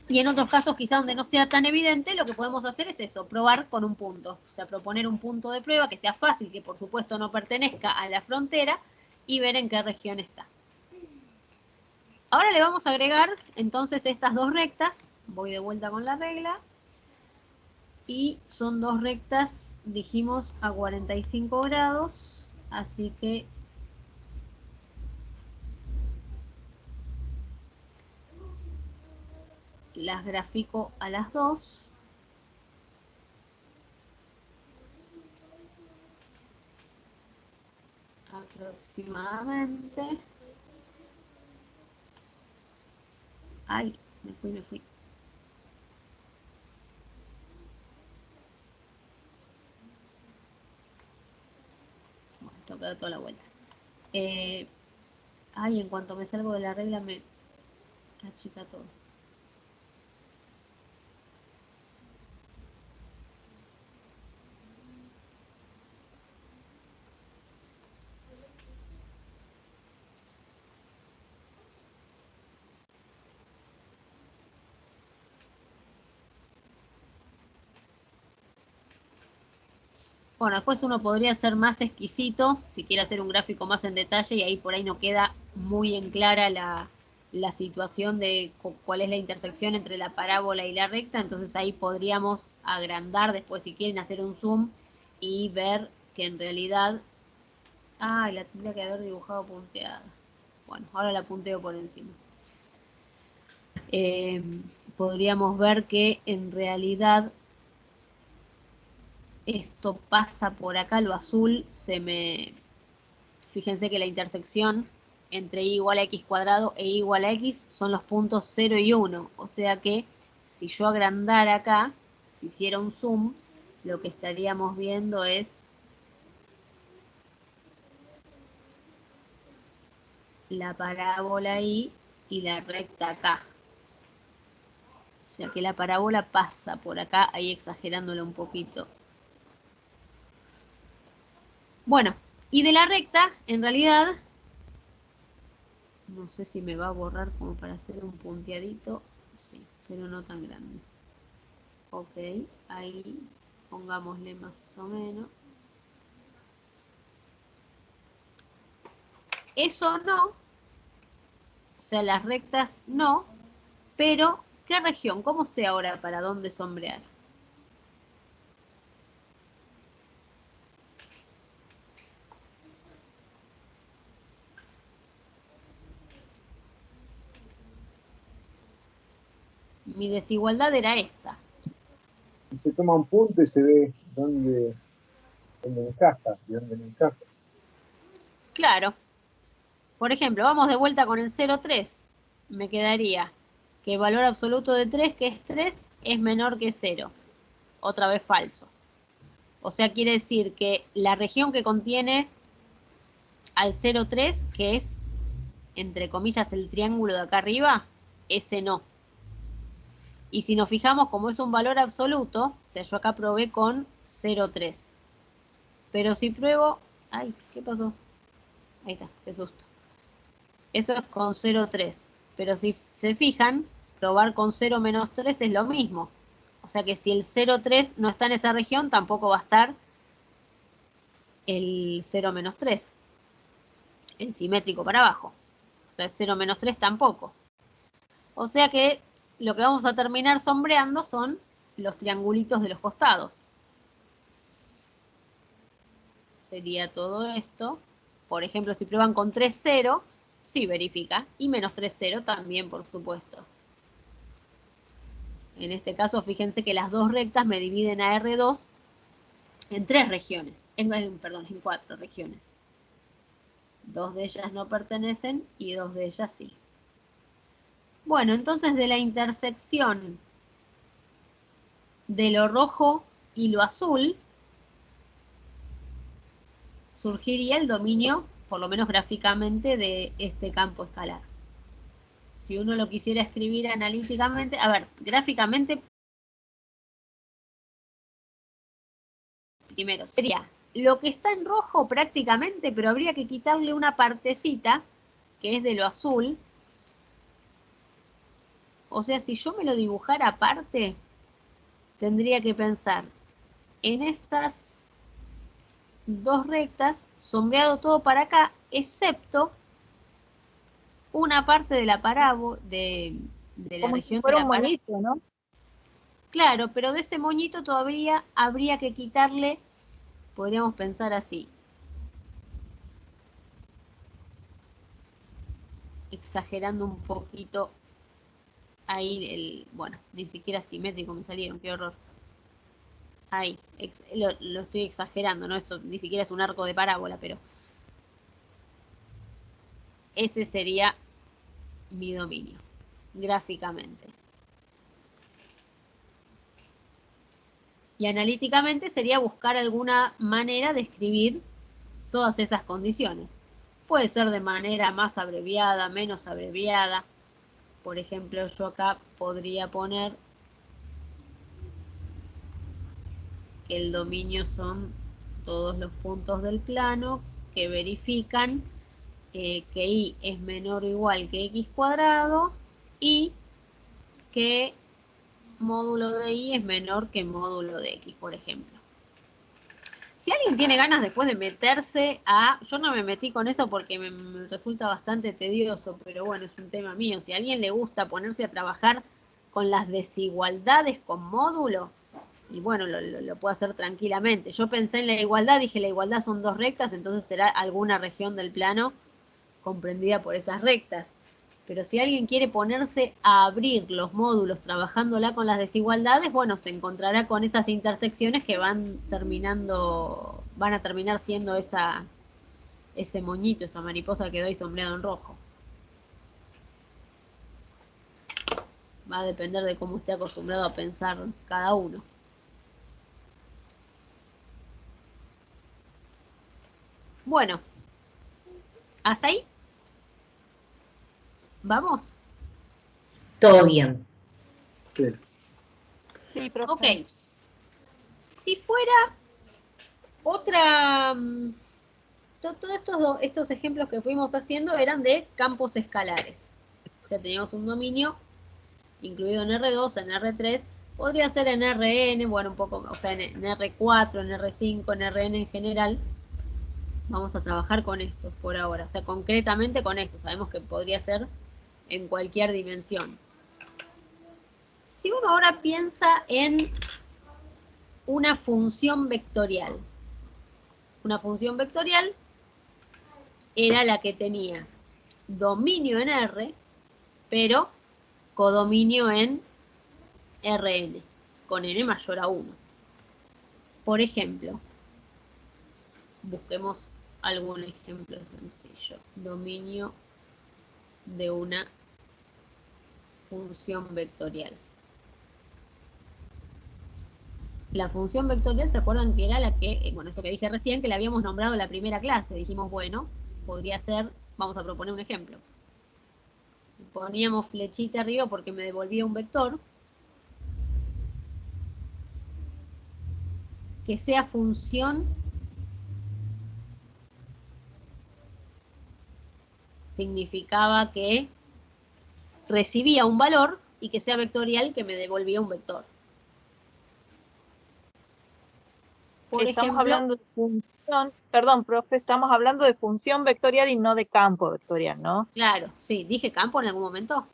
Y en otros casos, quizá donde no sea tan evidente, lo que podemos hacer es eso, probar con un punto. O sea, proponer un punto de prueba que sea fácil, que por supuesto no pertenezca a la frontera, y ver en qué región está. Ahora le vamos a agregar entonces estas dos rectas. Voy de vuelta con la regla. Y son dos rectas, dijimos, a 45 grados. Así que las grafico a las dos. Aproximadamente. Ay, me fui. Bueno, tengo que dar toda la vuelta. Ay, en cuanto me salgo de la regla me achica todo. Bueno, después uno podría ser más exquisito, si quiere hacer un gráfico más en detalle, y ahí por ahí no queda muy en clara la situación de cuál es la intersección entre la parábola y la recta, entonces ahí podríamos agrandar después si quieren hacer un zoom y ver que en realidad... Ah, la tendría que haber dibujado punteada. Bueno, ahora la punteo por encima. Podríamos ver que en realidad esto pasa por acá, lo azul fíjense que la intersección entre y igual a x cuadrado e y igual a x son los puntos 0 y 1, o sea que si yo agrandara acá, si hiciera un zoom, lo que estaríamos viendo es la parábola ahí y la recta acá. O sea que la parábola pasa por acá, ahí exagerándolo un poquito. Bueno, y de la recta, en realidad, no sé si me va a borrar como para hacer un punteadito. Sí, pero no tan grande. Ok, ahí pongámosle más o menos. Eso no, o sea, las rectas no, pero ¿qué región? ¿Cómo sé ahora para dónde sombrear? Mi desigualdad era esta. Y se toma un punto y se ve dónde encaja, y dónde no encaja. Claro. Por ejemplo, vamos de vuelta con el 0,3. Me quedaría que el valor absoluto de 3, que es 3, es menor que 0. Otra vez falso. O sea, quiere decir que la región que contiene al 0,3, que es, entre comillas, el triángulo de acá arriba, ese no. Y si nos fijamos, como es un valor absoluto, o sea, yo acá probé con 0,3. Pero si pruebo... Ay, ¿qué pasó? Ahí está, qué susto. Esto es con 0,3. Pero si se fijan, probar con 0 menos 3 es lo mismo. O sea que si el 0,3 no está en esa región, tampoco va a estar el 0 menos 3. El simétrico para abajo. O sea, el 0 menos 3 tampoco. O sea que lo que vamos a terminar sombreando son los triangulitos de los costados. Sería todo esto. Por ejemplo, si prueban con 3, 0, sí verifica. Y menos 3, 0 también, por supuesto. En este caso, fíjense que las dos rectas me dividen a R2 en 3 regiones. Perdón, en 4 regiones. 2 de ellas no pertenecen y 2 de ellas sí. Bueno, entonces de la intersección de lo rojo y lo azul, surgiría el dominio, por lo menos gráficamente, de este campo escalar. Si uno lo quisiera escribir analíticamente, a ver, gráficamente, primero sería lo que está en rojo prácticamente, pero habría que quitarle una partecita, que es de lo azul. O sea, si yo me lo dibujara aparte, tendría que pensar en esas dos rectas, sombreado todo para acá, excepto una parte de la parábola, de la Como si región de fuera la un parábola. moñito, ¿no? Claro, pero de ese moñito todavía habría que quitarle, podríamos pensar así, exagerando un poquito ahí bueno, ni siquiera simétrico me salieron, qué horror. Ahí, lo estoy exagerando, ¿no? Esto ni siquiera es un arco de parábola, pero ese sería mi dominio, gráficamente. Y analíticamente sería buscar alguna manera de escribir todas esas condiciones. Puede ser de manera más abreviada, menos abreviada. Por ejemplo, yo acá podría poner que el dominio son todos los puntos del plano que verifican que y es menor o igual que x cuadrado y que módulo de y es menor que módulo de x, por ejemplo. Si alguien tiene ganas después de meterse yo no me metí con eso porque me resulta bastante tedioso, pero bueno, es un tema mío. Si a alguien le gusta ponerse a trabajar con las desigualdades con módulo, y bueno, lo puede hacer tranquilamente. Yo pensé en la igualdad, dije la igualdad son dos rectas, entonces será alguna región del plano comprendida por esas rectas. Pero si alguien quiere ponerse a abrir los módulos trabajándola con las desigualdades, bueno, se encontrará con esas intersecciones que van a terminar siendo ese moñito, esa mariposa que doy sombreado en rojo. Va a depender de cómo esté acostumbrado a pensar cada uno. Bueno, ¿hasta ahí? ¿Vamos? Todo bien. Sí. Sí, profe. Ok. Si fuera otra... Todos estos ejemplos que fuimos haciendo eran de campos escalares. O sea, teníamos un dominio incluido en R2, en R3, podría ser en Rn, bueno, un poco, o sea, en R4, en R5, en Rn en general. Vamos a trabajar con estos por ahora, o sea, concretamente con estos. Sabemos que podría ser en cualquier dimensión. Si uno ahora piensa en una función vectorial, era la que tenía dominio en R, pero codominio en Rn, con n mayor a 1. Por ejemplo, busquemos algún ejemplo sencillo. Dominio de una función vectorial. La función vectorial, ¿se acuerdan que era la que, bueno, eso que dije recién, que la habíamos nombrado en la primera clase? Dijimos, bueno, podría ser, vamos a proponer un ejemplo. Poníamos flechita arriba porque me devolvía un vector. que sea función significaba que recibía un valor y que sea vectorial que me devolvía un vector. Por Estamos ejemplo, hablando de función, perdón, profe, estamos hablando de función vectorial y no de campo vectorial, ¿no? claro, sí, ¿dije campo en algún momento?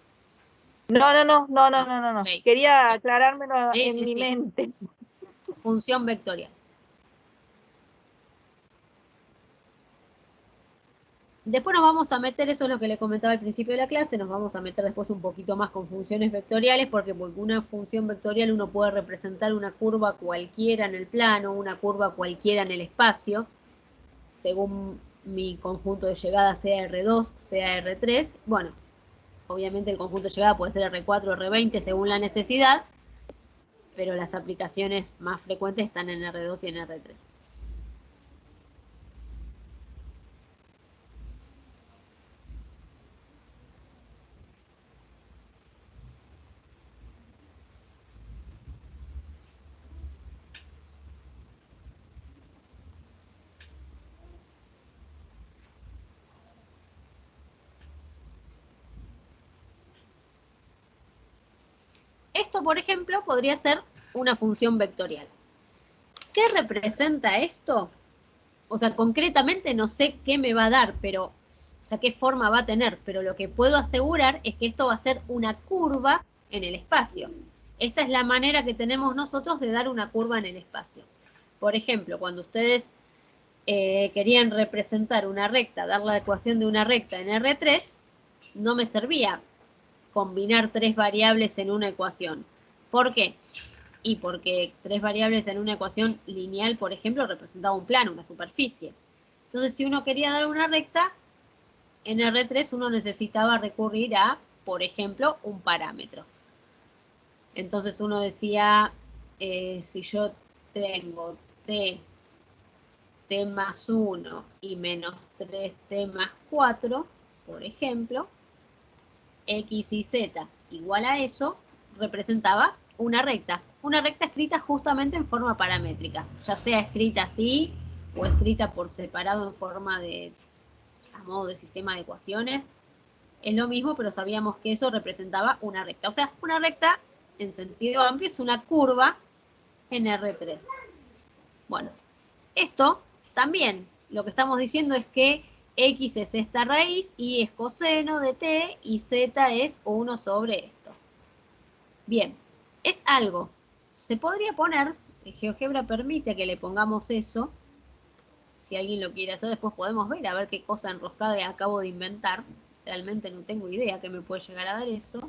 No. Ok. Quería aclarármelo Sí, en sí, mi sí. mente. Función vectorial. Después nos vamos a meter, eso es lo que le comentaba al principio de la clase, nos vamos a meter después un poquito más con funciones vectoriales, porque una función vectorial uno puede representar una curva cualquiera en el plano, una curva cualquiera en el espacio, según mi conjunto de llegada sea R2, sea R3. Bueno, obviamente el conjunto de llegada puede ser R4, R20 según la necesidad, pero las aplicaciones más frecuentes están en R2 y en R3. Esto, por ejemplo, podría ser una función vectorial. ¿Qué representa esto? O sea, concretamente no sé qué me va a dar, pero, o sea, qué forma va a tener, pero lo que puedo asegurar es que esto va a ser una curva en el espacio. Esta es la manera que tenemos nosotros de dar una curva en el espacio. Por ejemplo, cuando ustedes querían representar una recta, dar la ecuación de una recta en R3, no me servía combinar tres variables en una ecuación. ¿Por qué? Y porque tres variables en una ecuación lineal, por ejemplo, representaba un plano, una superficie. Entonces, si uno quería dar una recta, en R3 uno necesitaba recurrir a, por ejemplo, un parámetro. Entonces uno decía, si yo tengo t más 1 y menos 3t más 4, por ejemplo, x y z igual a eso, representaba una recta escrita justamente en forma paramétrica, ya sea escrita así o escrita por separado en forma de, a modo de sistema de ecuaciones, es lo mismo, pero sabíamos que eso representaba una recta. O sea, una recta en sentido amplio es una curva en R3. Bueno, esto también lo que estamos diciendo es que x es esta raíz, y es coseno de t, y z es 1 sobre esto. Bien, es algo. Se podría poner, GeoGebra permite que le pongamos eso. Si alguien lo quiere hacer, después podemos ver a ver qué cosa enroscada acabo de inventar. Realmente no tengo idea qué me puede llegar a dar eso.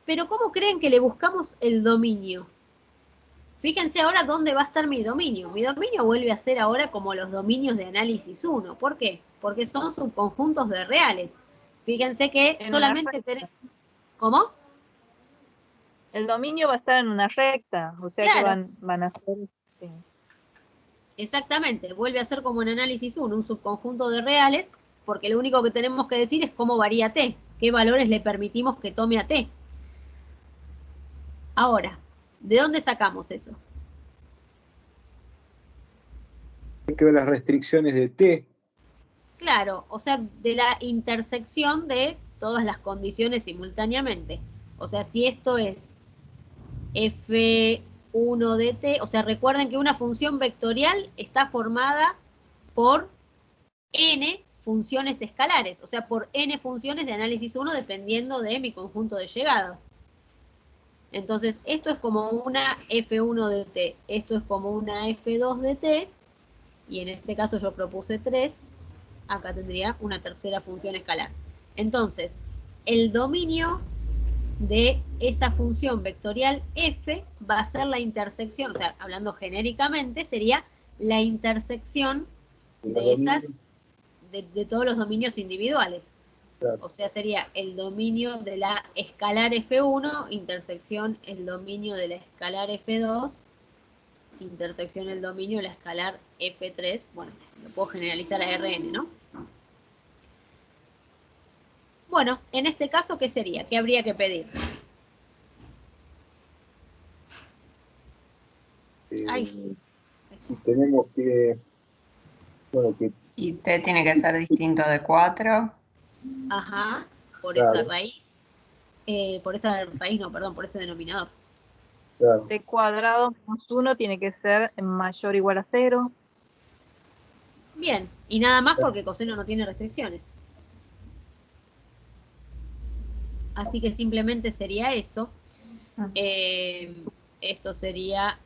Pero ¿cómo creen que le buscamos el dominio? Fíjense ahora dónde va a estar mi dominio. Mi dominio vuelve a ser ahora como los dominios de análisis 1. ¿Por qué? Porque son subconjuntos de reales. Fíjense que En solamente tenemos... ¿Cómo? El dominio va a estar en una recta, o sea que Claro. van a ser... Sí. Exactamente, vuelve a ser como en análisis 1, un subconjunto de reales, porque lo único que tenemos que decir es cómo varía t, qué valores le permitimos que tome a t. Ahora, ¿de dónde sacamos eso? Hay que ver las restricciones de t. Claro, o sea, de la intersección de todas las condiciones simultáneamente. O sea, si esto es f1 de t, o sea, recuerden que una función vectorial está formada por n funciones escalares, o sea, por n funciones de análisis 1 dependiendo de mi conjunto de llegada. Entonces, esto es como una f1 de t, esto es como una f2 de t, y en este caso yo propuse 3, acá tendría una tercera función escalar. Entonces, el dominio de esa función vectorial f va a ser la intersección, o sea, hablando genéricamente, sería la intersección de esas, de todos los dominios individuales. Claro. O sea, sería el dominio de la escalar f1, intersección el dominio de la escalar f2, intersección el dominio de la escalar f3. Bueno, lo puedo generalizar a Rn, ¿no? Bueno, en este caso, ¿qué sería? ¿Qué habría que pedir? tenemos que, bueno, que Y t tiene que ser distinto de 4. Ajá, por Claro. esa raíz. Por esa raíz, no, perdón, por ese denominador. claro, T cuadrado menos 1 tiene que ser mayor o igual a 0. Bien, y nada más porque coseno no tiene restricciones. Así que simplemente sería eso. Esto sería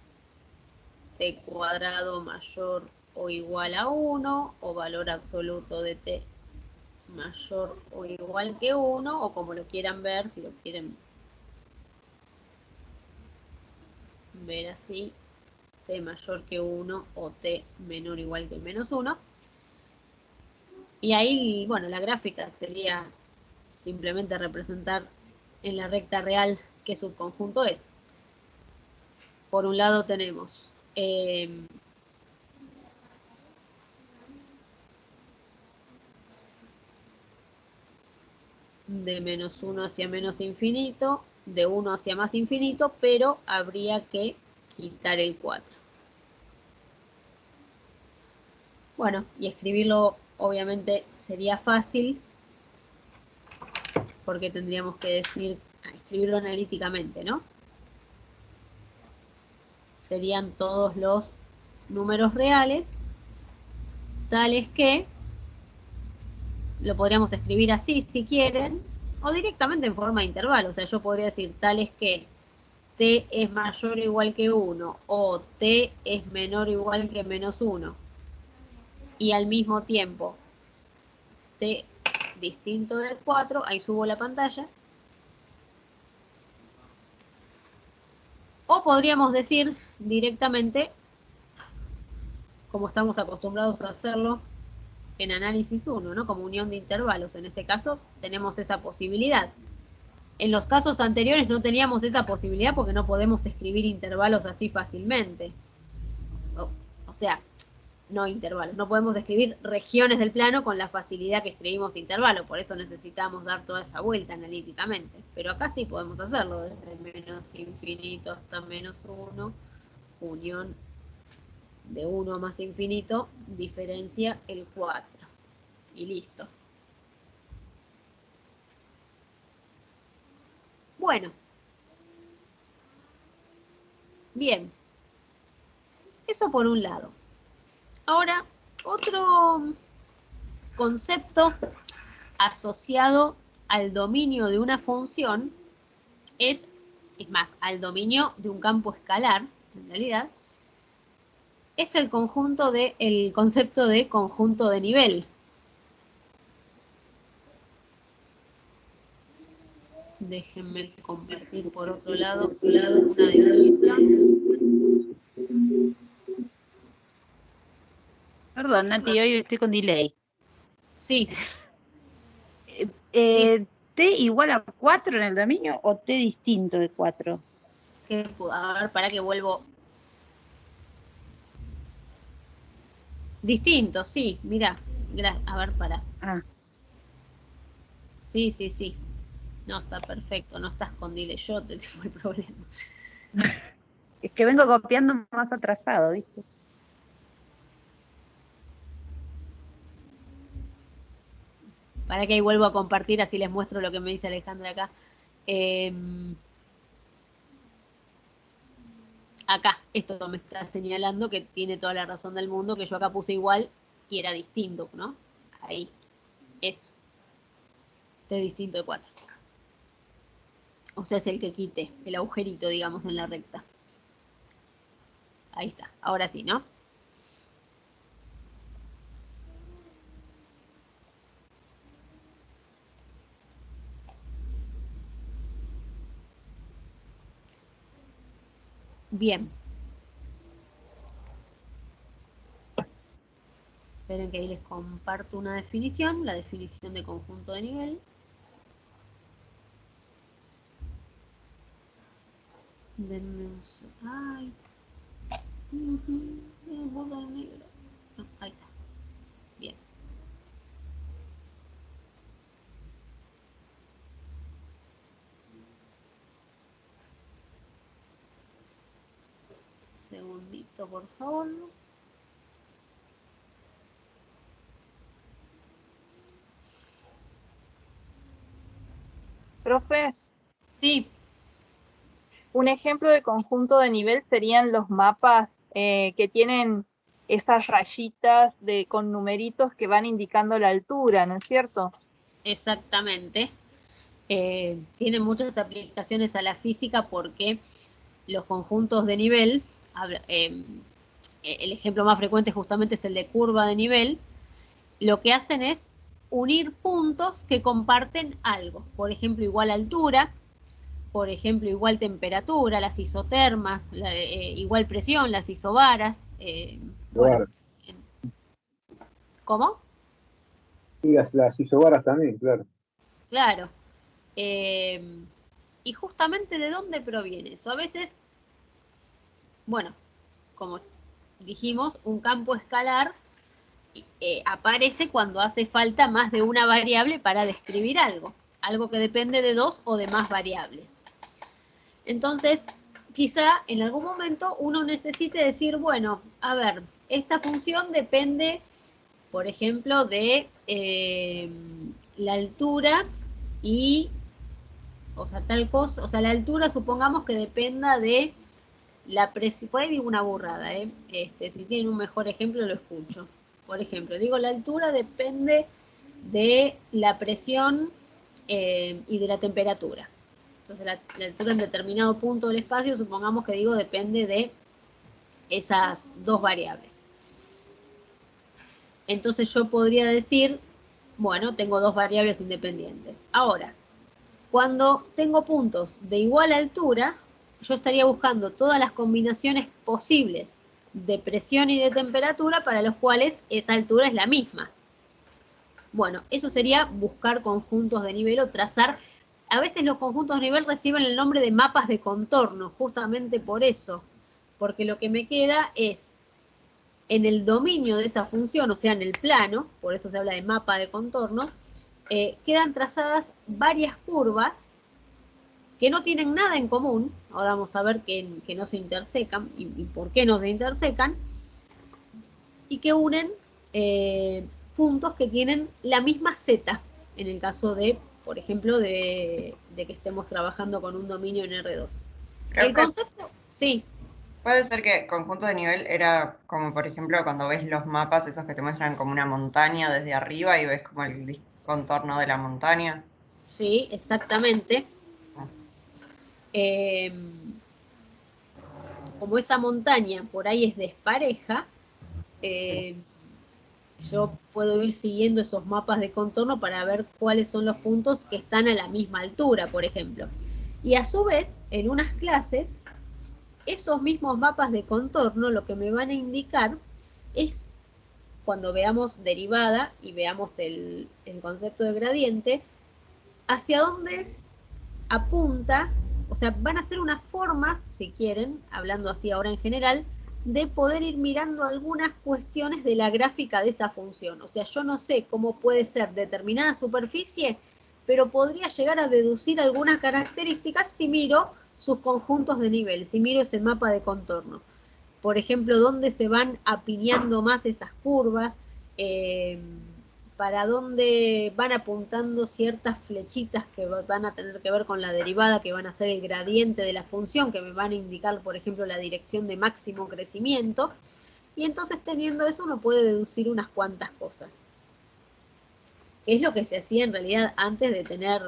t cuadrado mayor o igual a 1, o valor absoluto de t mayor o igual que 1, o como lo quieran ver, si lo quieren ver así, t mayor que 1 o t menor o igual que menos 1. Y ahí, bueno, la gráfica sería simplemente representar en la recta real qué subconjunto es. Por un lado tenemos de menos 1 hacia menos infinito, de 1 hacia más infinito, pero habría que quitar el 4. Bueno, y escribirlo obviamente sería fácil, porque tendríamos que escribirlo analíticamente, ¿no? Serían todos los números reales, tales que lo podríamos escribir así si quieren, o directamente en forma de intervalo. O sea, yo podría decir tales que t es mayor o igual que 1 o t es menor o igual que menos 1. Y al mismo tiempo t distinto de 4, ahí subo la pantalla. O podríamos decir directamente, como estamos acostumbrados a hacerlo en análisis 1, ¿no? Como unión de intervalos. En este caso tenemos esa posibilidad. En los casos anteriores no teníamos esa posibilidad porque no podemos escribir intervalos así fácilmente. O sea, no intervalos. No podemos escribir regiones del plano con la facilidad que escribimos intervalos. Por eso necesitamos dar toda esa vuelta analíticamente. Pero acá sí podemos hacerlo desde menos infinito hasta menos 1. Unión de 1 más infinito, diferencia el 4. Y listo. Bueno. Bien. Eso por un lado. Ahora, otro concepto asociado al dominio de una función es más, al dominio de un campo escalar, en realidad, es el concepto de conjunto de nivel. Déjenme compartir por otro lado una definición. Perdón, Nati, hoy estoy con delay. Sí. ¿T igual a 4 en el dominio o T distinto de 4? A ver, para que vuelvo. Distinto, sí, mira. A ver, para. Sí, sí, sí. No, está perfecto, no estás con delay, yo te tengo el problema. Es que vengo copiando más atrasado, ¿viste? Para que ahí vuelvo a compartir, así les muestro lo que me dice Alejandra acá. Acá, esto me está señalando que tiene toda la razón del mundo, que yo acá puse igual y era distinto, ¿no? Ahí, eso. T distinto de 4. O sea, es el que quite el agujerito, digamos, en la recta. Ahí está, ahora sí, ¿no? Bien. Esperen que ahí les comparto una definición, la definición de conjunto de nivel. Denme un... Ay. Ahí está. Bien. Segundito, por favor. Profe, Sí, un ejemplo de conjunto de nivel serían los mapas que tienen esas rayitas con numeritos que van indicando la altura, ¿no es cierto? exactamente. Tiene muchas aplicaciones a la física porque los conjuntos de nivel, el ejemplo más frecuente justamente es el de curva de nivel, lo que hacen es unir puntos que comparten algo, por ejemplo, igual altura, por ejemplo, igual temperatura, las isotermas, igual presión, las isobaras. Bueno, ¿cómo? Y las isobaras también, claro. Claro. Y justamente de dónde proviene eso. A veces, bueno, como dijimos, un campo escalar aparece cuando hace falta más de una variable para describir algo que depende de dos o de más variables. Entonces, quizá en algún momento uno necesite decir, bueno, a ver, esta función depende, por ejemplo, de la altura y, o sea, tal cosa, o sea, la altura supongamos que dependa de la presión, por ahí digo una burrada, si tienen un mejor ejemplo lo escucho. Por ejemplo, digo, la altura depende de la presión y de la temperatura. Entonces, la altura en determinado punto del espacio, supongamos que digo, depende de esas dos variables. Entonces, yo podría decir, bueno, tengo dos variables independientes. Ahora, cuando tengo puntos de igual altura, yo estaría buscando todas las combinaciones posibles de presión y de temperatura para los cuales esa altura es la misma. Bueno, eso sería buscar conjuntos de nivel o trazar. A veces los conjuntos de nivel reciben el nombre de mapas de contorno, justamente por eso. Porque lo que me queda es, en el dominio de esa función, o sea, en el plano, por eso se habla de mapa de contorno, quedan trazadas varias curvas que no tienen nada en común. Ahora vamos a ver que no se intersecan y por qué no se intersecan, y que unen puntos que tienen la misma z, en el caso de, por ejemplo, de que estemos trabajando con un dominio en R2. El concepto, sí. Puede ser que conjunto de nivel era como, por ejemplo, cuando ves los mapas, esos que te muestran como una montaña desde arriba y ves como el contorno de la montaña. Sí, exactamente. Como esa montaña por ahí es despareja, yo puedo ir siguiendo esos mapas de contorno para ver cuáles son los puntos que están a la misma altura, por ejemplo. Y a su vez, en unas clases, esos mismos mapas de contorno lo que me van a indicar es, cuando veamos derivada y veamos el concepto de gradiente, hacia dónde apunta, o sea, van a ser una forma, si quieren, hablando así ahora en general, de poder ir mirando algunas cuestiones de la gráfica de esa función. O sea, yo no sé cómo puede ser determinada superficie, pero podría llegar a deducir algunas características si miro sus conjuntos de nivel, si miro ese mapa de contorno. Por ejemplo, dónde se van apiñando más esas curvas, para dónde van apuntando ciertas flechitas que van a tener que ver con la derivada, que van a ser el gradiente de la función, que me van a indicar, por ejemplo, la dirección de máximo crecimiento. Y entonces, teniendo eso, uno puede deducir unas cuantas cosas. Es lo que se hacía en realidad antes de tener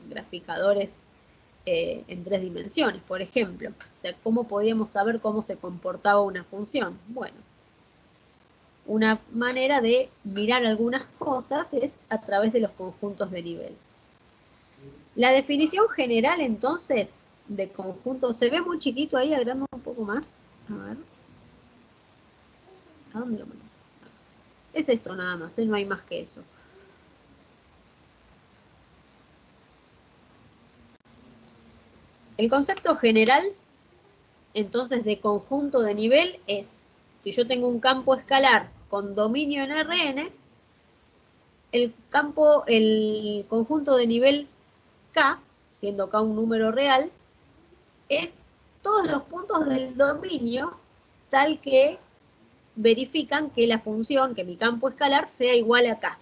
graficadores en 3 dimensiones, por ejemplo. O sea, ¿cómo podíamos saber cómo se comportaba una función? Bueno, una manera de mirar algunas cosas es a través de los conjuntos de nivel. La definición general, entonces, de conjunto, se ve muy chiquito ahí, agrando un poco más. A ver. ¿A dónde lo mandé? Es esto nada más, no hay más que eso. El concepto general, entonces, de conjunto de nivel es, si yo tengo un campo escalar con dominio en Rn, el conjunto de nivel K, siendo K un número real, es todos los puntos del dominio tal que verifican que la función, que mi campo escalar, sea igual a K.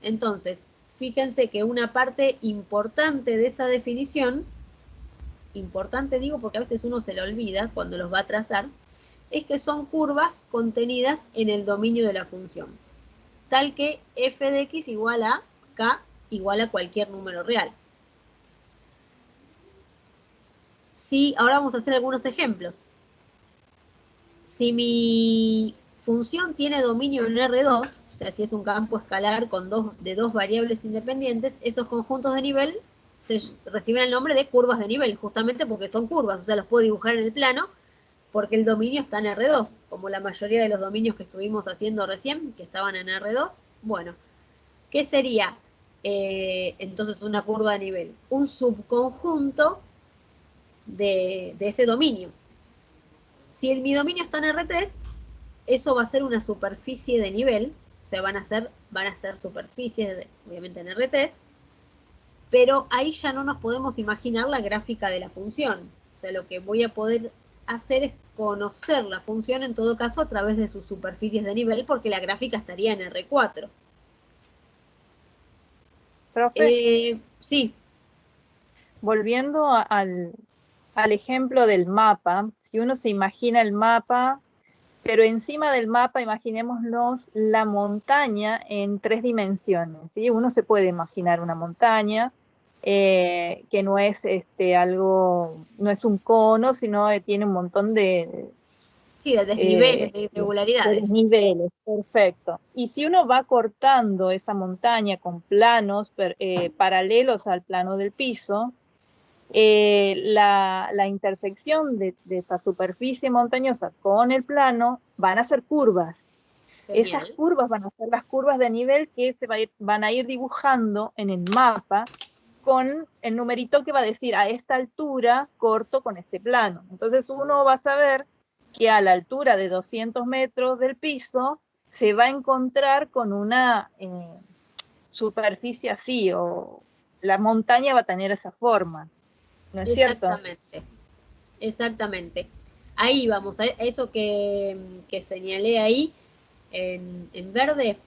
Entonces, fíjense que una parte importante de esa definición, importante digo porque a veces uno se lo olvida cuando los va a trazar, es que son curvas contenidas en el dominio de la función, tal que f de x igual a k igual a cualquier número real. Sí, ahora vamos a hacer algunos ejemplos. Si mi función tiene dominio en R2, o sea, si es un campo escalar con de dos variables independientes, esos conjuntos de nivel reciben el nombre de curvas de nivel, justamente porque son curvas, o sea, los puedo dibujar en el plano, porque el dominio está en R2, como la mayoría de los dominios que estuvimos haciendo recién, que estaban en R2. Bueno, ¿qué sería entonces una curva de nivel? Un subconjunto de ese dominio. Si mi dominio está en R3, eso va a ser una superficie de nivel, o sea, van a ser superficies, obviamente en R3, pero ahí ya no nos podemos imaginar la gráfica de la función. O sea, lo que voy a poder hacer es conocer la función, en todo caso, a través de sus superficies de nivel, porque la gráfica estaría en R4. Profe, Sí. volviendo al ejemplo del mapa, si uno se imagina el mapa, pero encima del mapa imaginémonos la montaña en 3 dimensiones, ¿sí? Uno se puede imaginar una montaña que no es no es un cono, sino tiene un montón de... Sí, de desniveles, de irregularidades. De desniveles, perfecto. Y si uno va cortando esa montaña con planos paralelos al plano del piso, la intersección de esta superficie montañosa con el plano van a ser curvas. Genial. Esas curvas van a ser las curvas de nivel que van a ir dibujando en el mapa con el numerito que va a decir a esta altura corto con este plano. Entonces uno va a saber que a la altura de 200 metros del piso se va a encontrar con una superficie así, o la montaña va a tener esa forma. ¿No es cierto? Exactamente, exactamente. Ahí vamos, a eso que señalé ahí en verde,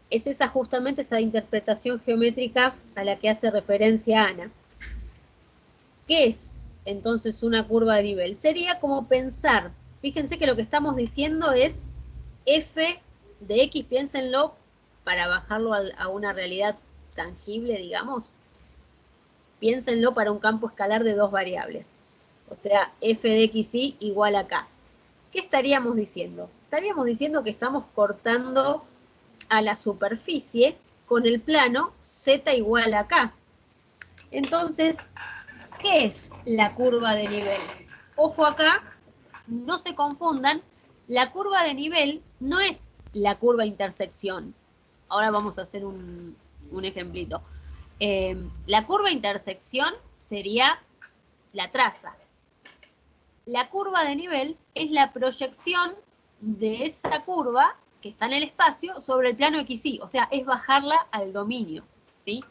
es justamente esa interpretación geométrica a la que hace referencia Ana. ¿Qué es entonces una curva de nivel? Sería como pensar, fíjense que lo que estamos diciendo es f de x, piénsenlo, para bajarlo a una realidad tangible, digamos. Piénsenlo para un campo escalar de dos variables. O sea, f de xy igual a k. ¿Qué estaríamos diciendo? Estaríamos diciendo que estamos cortando a la superficie con el plano z igual a k. Entonces, ¿qué es la curva de nivel? Ojo acá, no se confundan, la curva de nivel no es la curva intersección. Ahora vamos a hacer un ejemplito. La curva intersección sería la traza. La curva de nivel es la proyección de esa curva que está en el espacio sobre el plano XY, o sea, es bajarla al dominio, ¿sí?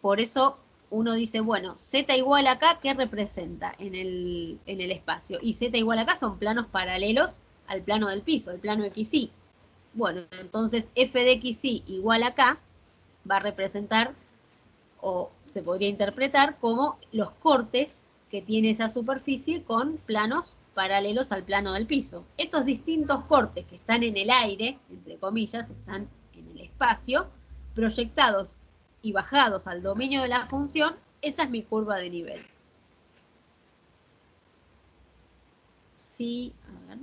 Por eso uno dice, bueno, z igual a k, ¿qué representa en el espacio? Y z igual a k son planos paralelos al plano del piso, al plano XY. Bueno, entonces f de xy igual a k va a representar, o se podría interpretar como los cortes que tiene esa superficie con planos paralelos al plano del piso. Esos distintos cortes que están en el aire, entre comillas, están en el espacio, proyectados y bajados al dominio de la función, esa es mi curva de nivel. Sí, a ver.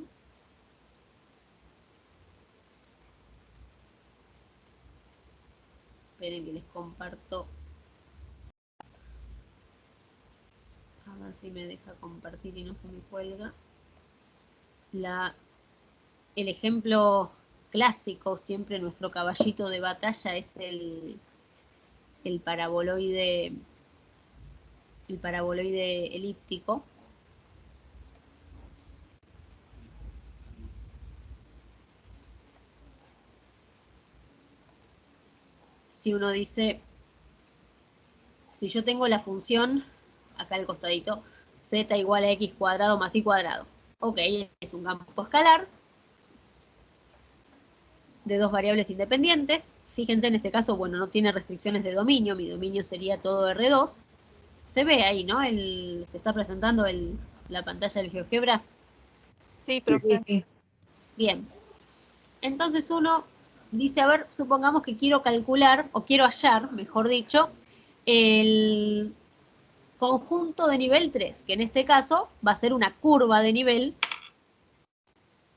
Esperen que les comparto. A ver si me deja compartir y no se me cuelga. El ejemplo clásico, siempre nuestro caballito de batalla, es el paraboloide elíptico. Si uno dice, si yo tengo la función, acá al costadito, z igual a x cuadrado más y cuadrado. Ok, es un campo escalar. de dos variables independientes. Fíjense, en este caso, bueno, no tiene restricciones de dominio, mi dominio sería todo R2. Se ve ahí, ¿no? Se está presentando la pantalla del GeoGebra. Sí, profe. Sí. Bien. Entonces uno dice, a ver, supongamos que quiero calcular, o quiero hallar, mejor dicho, el conjunto de nivel 3, que en este caso va a ser una curva de nivel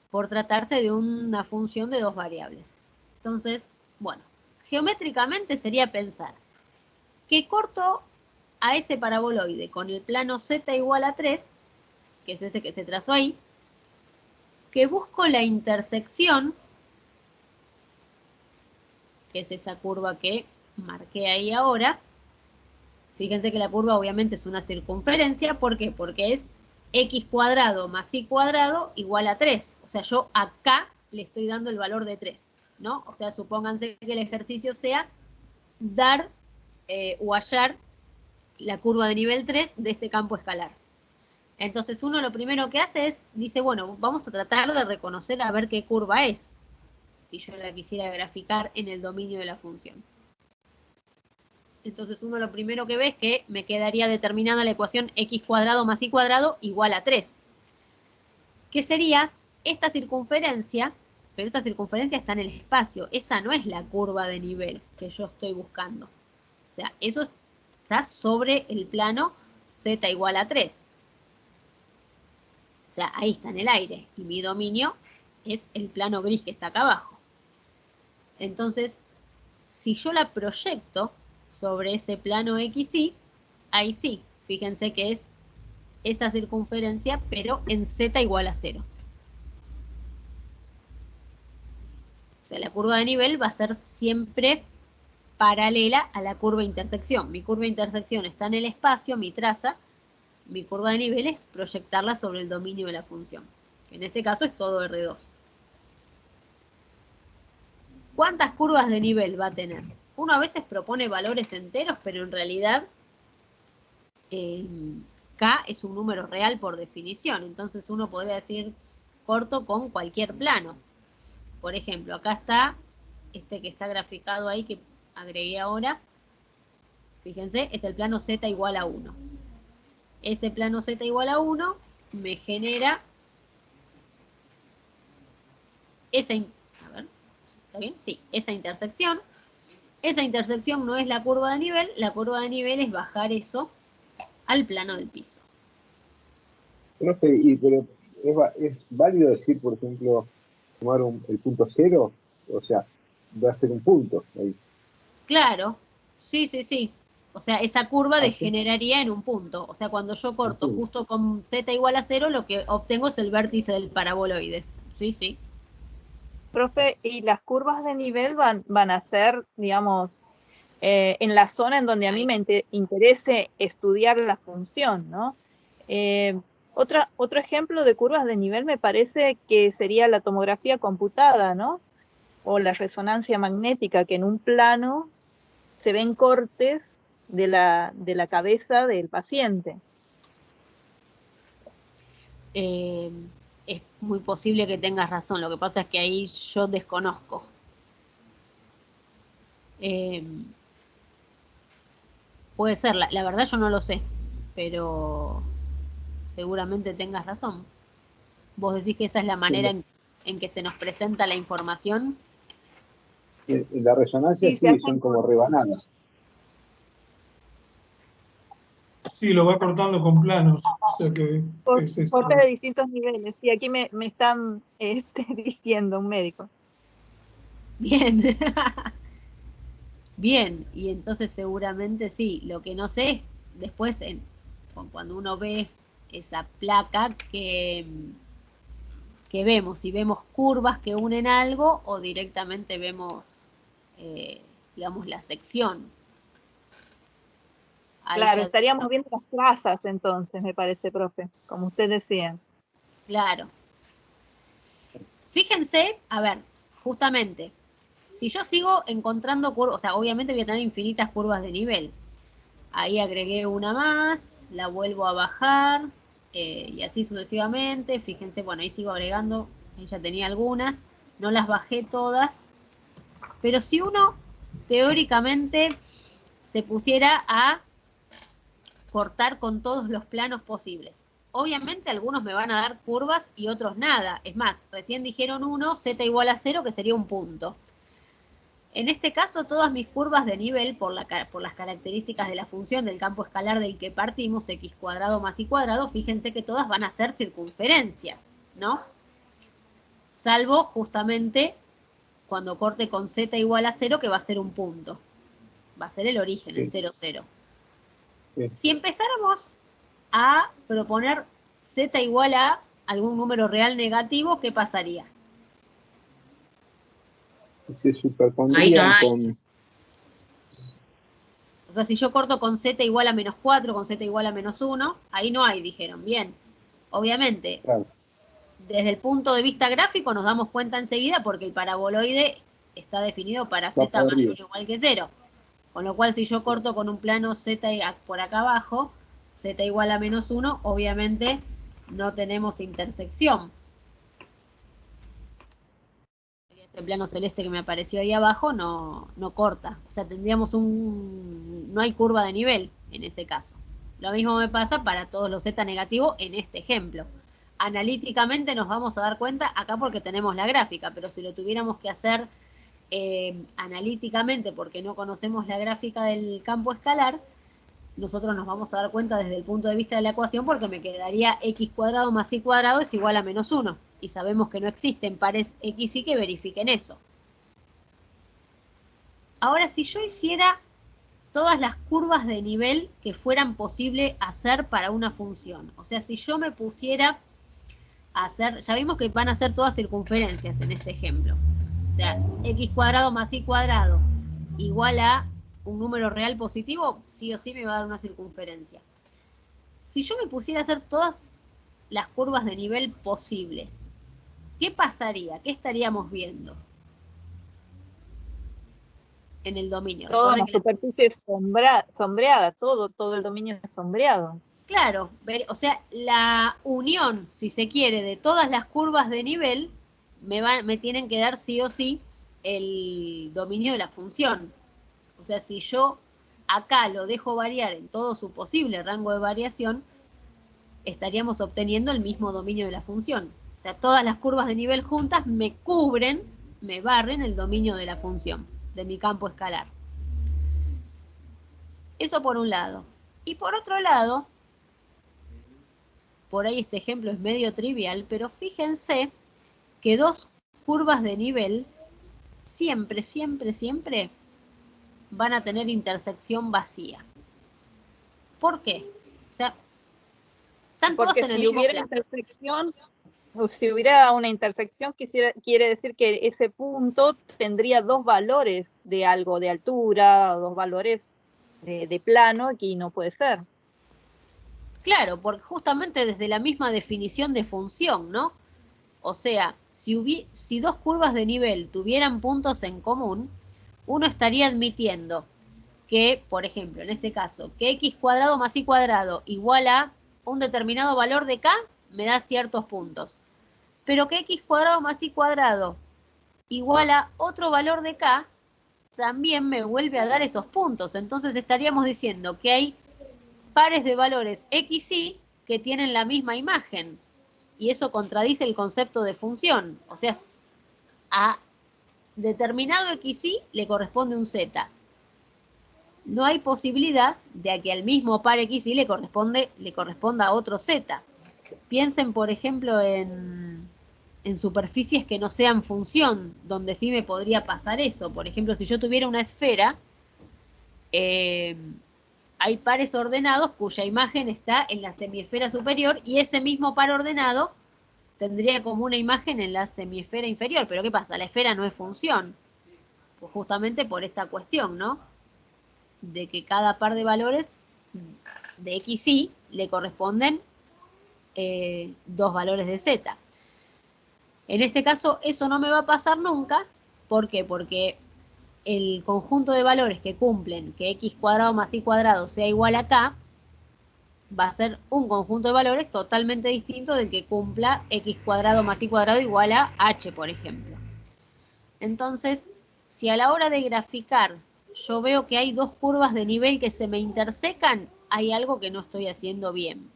por tratarse de una función de dos variables. Entonces, bueno, geométricamente sería pensar que corto a ese paraboloide con el plano z igual a 3, que es ese que se trazó ahí, que busco la intersección, que es esa curva que marqué ahí ahora. Fíjense que la curva obviamente es una circunferencia. ¿Por qué? Porque es x cuadrado más y cuadrado igual a 3. O sea, yo acá le estoy dando el valor de 3, ¿no? O sea, supónganse que el ejercicio sea dar o hallar la curva de nivel 3 de este campo escalar. Entonces uno lo primero que hace es, dice, bueno, vamos a tratar de reconocer a ver qué curva es, si yo la quisiera graficar en el dominio de la función. Entonces uno lo primero que ve es que me quedaría determinada la ecuación x cuadrado más y cuadrado igual a 3. Que sería esta circunferencia, pero esta circunferencia está en el espacio. Esa no es la curva de nivel que yo estoy buscando. O sea, eso está sobre el plano z igual a 3. O sea, ahí está en el aire. Y mi dominio es el plano gris que está acá abajo. Entonces, si yo la proyecto sobre ese plano XY, ahí sí, fíjense que es esa circunferencia, pero en z igual a 0. O sea, la curva de nivel va a ser siempre paralela a la curva de intersección. Mi curva de intersección está en el espacio, mi traza. Mi curva de nivel es proyectarla sobre el dominio de la función, que en este caso es todo R2. ¿Cuántas curvas de nivel va a tener? Uno a veces propone valores enteros, pero en realidad K es un número real por definición. Entonces uno podría decir corto con cualquier plano. Por ejemplo, acá está este que está graficado ahí, que agregué ahora. Fíjense, es el plano Z igual a 1. Ese plano Z igual a 1 me genera esa, a ver, ¿está bien? Sí, esa intersección. Esa intersección no es la curva de nivel, la curva de nivel es bajar eso al plano del piso. No sé, pero ¿es válido decir, por ejemplo, tomar el punto 0? O sea, va a ser un punto ahí. Claro, sí, sí, sí. O sea, esa curva degeneraría en un punto. O sea, cuando yo corto justo con z igual a 0, lo que obtengo es el vértice del paraboloide. Sí, sí. Profe, y las curvas de nivel van a ser, digamos, en la zona en donde a mí me interese estudiar la función, ¿no? Otro ejemplo de curvas de nivel me parece que sería la tomografía computada, ¿no? O la resonancia magnética, que en un plano se ven cortes de la cabeza del paciente. Es muy posible que tengas razón. Lo que pasa es que ahí yo desconozco. Puede ser, la verdad yo no lo sé, pero seguramente tengas razón. ¿Vos decís que esa es la manera en que se nos presenta la información? En la resonancia sí, son como rebanadas. Sí, lo va cortando con planos. O sea que cortes de distintos niveles. Y aquí me están diciendo un médico. Bien. Bien, y entonces seguramente sí. Lo que no sé es después, cuando uno ve esa placa, que vemos, si vemos curvas que unen algo o directamente vemos, digamos, la sección. Ahí claro, ya... estaríamos viendo las trazas entonces, me parece, profe, como usted decía. Claro. Fíjense, a ver, justamente, si yo sigo encontrando curvas, o sea, obviamente voy a tener infinitas curvas de nivel. Ahí agregué una más, la vuelvo a bajar, y así sucesivamente. Fíjense, bueno, ahí sigo agregando, ahí ya tenía algunas, no las bajé todas, Pero si uno teóricamente se pusiera a cortar con todos los planos posibles, obviamente algunos me van a dar curvas y otros nada. Es más, recién dijeron uno, z igual a 0, que sería un punto. En este caso, todas mis curvas de nivel, por las características de la función del campo escalar del que partimos, x cuadrado más y cuadrado, fíjense que todas van a ser circunferencias, ¿no? Salvo justamente cuando corte con z igual a 0, que va a ser un punto. Va a ser el origen, el 0, 0. Sí. Si empezáramos a proponer z igual a algún número real negativo, ¿qué pasaría? Se superpondrían con... O sea, si yo corto con z igual a menos 4, con z igual a menos 1, ahí no hay, dijeron. Bien, obviamente, Claro. desde el punto de vista gráfico nos damos cuenta enseguida porque el paraboloide está definido para z para mayor arriba. o igual que 0. Con lo cual, si yo corto con un plano z por acá abajo, z igual a menos 1, obviamente no tenemos intersección. Este plano celeste que me apareció ahí abajo no corta. O sea, tendríamos no hay curva de nivel en ese caso. Lo mismo me pasa para todos los z negativos en este ejemplo. Analíticamente nos vamos a dar cuenta acá porque tenemos la gráfica, pero si lo tuviéramos que hacer analíticamente porque no conocemos la gráfica del campo escalar, nosotros nos vamos a dar cuenta desde el punto de vista de la ecuación porque me quedaría x cuadrado más y cuadrado es igual a menos 1. Y sabemos que no existen pares x y que verifiquen eso. Ahora, si yo hiciera todas las curvas de nivel que fueran posible hacer para una función, o sea, si yo me pusiera a hacer, ya vimos que van a ser todas circunferencias en este ejemplo. O sea, x cuadrado más y cuadrado igual a un número real positivo, sí o sí me va a dar una circunferencia. Si yo me pusiera a hacer todas las curvas de nivel posible, ¿qué pasaría? ¿Qué estaríamos viendo en el dominio? Toda Recuerden una que superficie sombreada, todo el dominio es sombreado. claro, o sea, la unión, si se quiere, de todas las curvas de nivel me tienen que dar sí o sí el dominio de la función. O sea, si yo acá lo dejo variar en todo su posible rango de variación, estaríamos obteniendo el mismo dominio de la función. O sea, todas las curvas de nivel juntas me cubren, me barren el dominio de la función, de mi campo escalar. Eso por un lado. Y por otro lado, por ahí este ejemplo es medio trivial, pero fíjense que dos curvas de nivel siempre, siempre, siempre van a tener intersección vacía. ¿Por qué? O sea, están todas Porque en el si mismo hubiera plano. intersección, o si hubiera una intersección, quiere decir que ese punto tendría dos valores de algo, de altura, dos valores de plano, que no puede ser. Claro, porque justamente desde la misma definición de función, ¿no? O sea, si dos curvas de nivel tuvieran puntos en común, uno estaría admitiendo que, por ejemplo, en este caso, que x cuadrado más y cuadrado igual a un determinado valor de k, me da ciertos puntos. Pero que x cuadrado más y cuadrado igual a otro valor de k, también me vuelve a dar esos puntos. Entonces estaríamos diciendo que hay pares de valores x y que tienen la misma imagen. Y eso contradice el concepto de función. O sea, a determinado x y le corresponde un z. No hay posibilidad de que al mismo par x y le corresponda a otro z. Piensen, por ejemplo, en superficies que no sean función, donde sí me podría pasar eso. Por ejemplo, si yo tuviera una esfera, hay pares ordenados cuya imagen está en la semiesfera superior y ese mismo par ordenado tendría como una imagen en la semiesfera inferior. Pero ¿qué pasa? La esfera no es función. Pues justamente por esta cuestión, ¿no? De que cada par de valores de x y le corresponden dos valores de z. En este caso eso no me va a pasar nunca. ¿Por qué? Porque el conjunto de valores que cumplen que x cuadrado más y cuadrado sea igual a k va a ser un conjunto de valores totalmente distinto del que cumpla x cuadrado más y cuadrado igual a h, por ejemplo. Entonces, si a la hora de graficar yo veo que hay dos curvas de nivel que se me intersecan, hay algo que no estoy haciendo bien.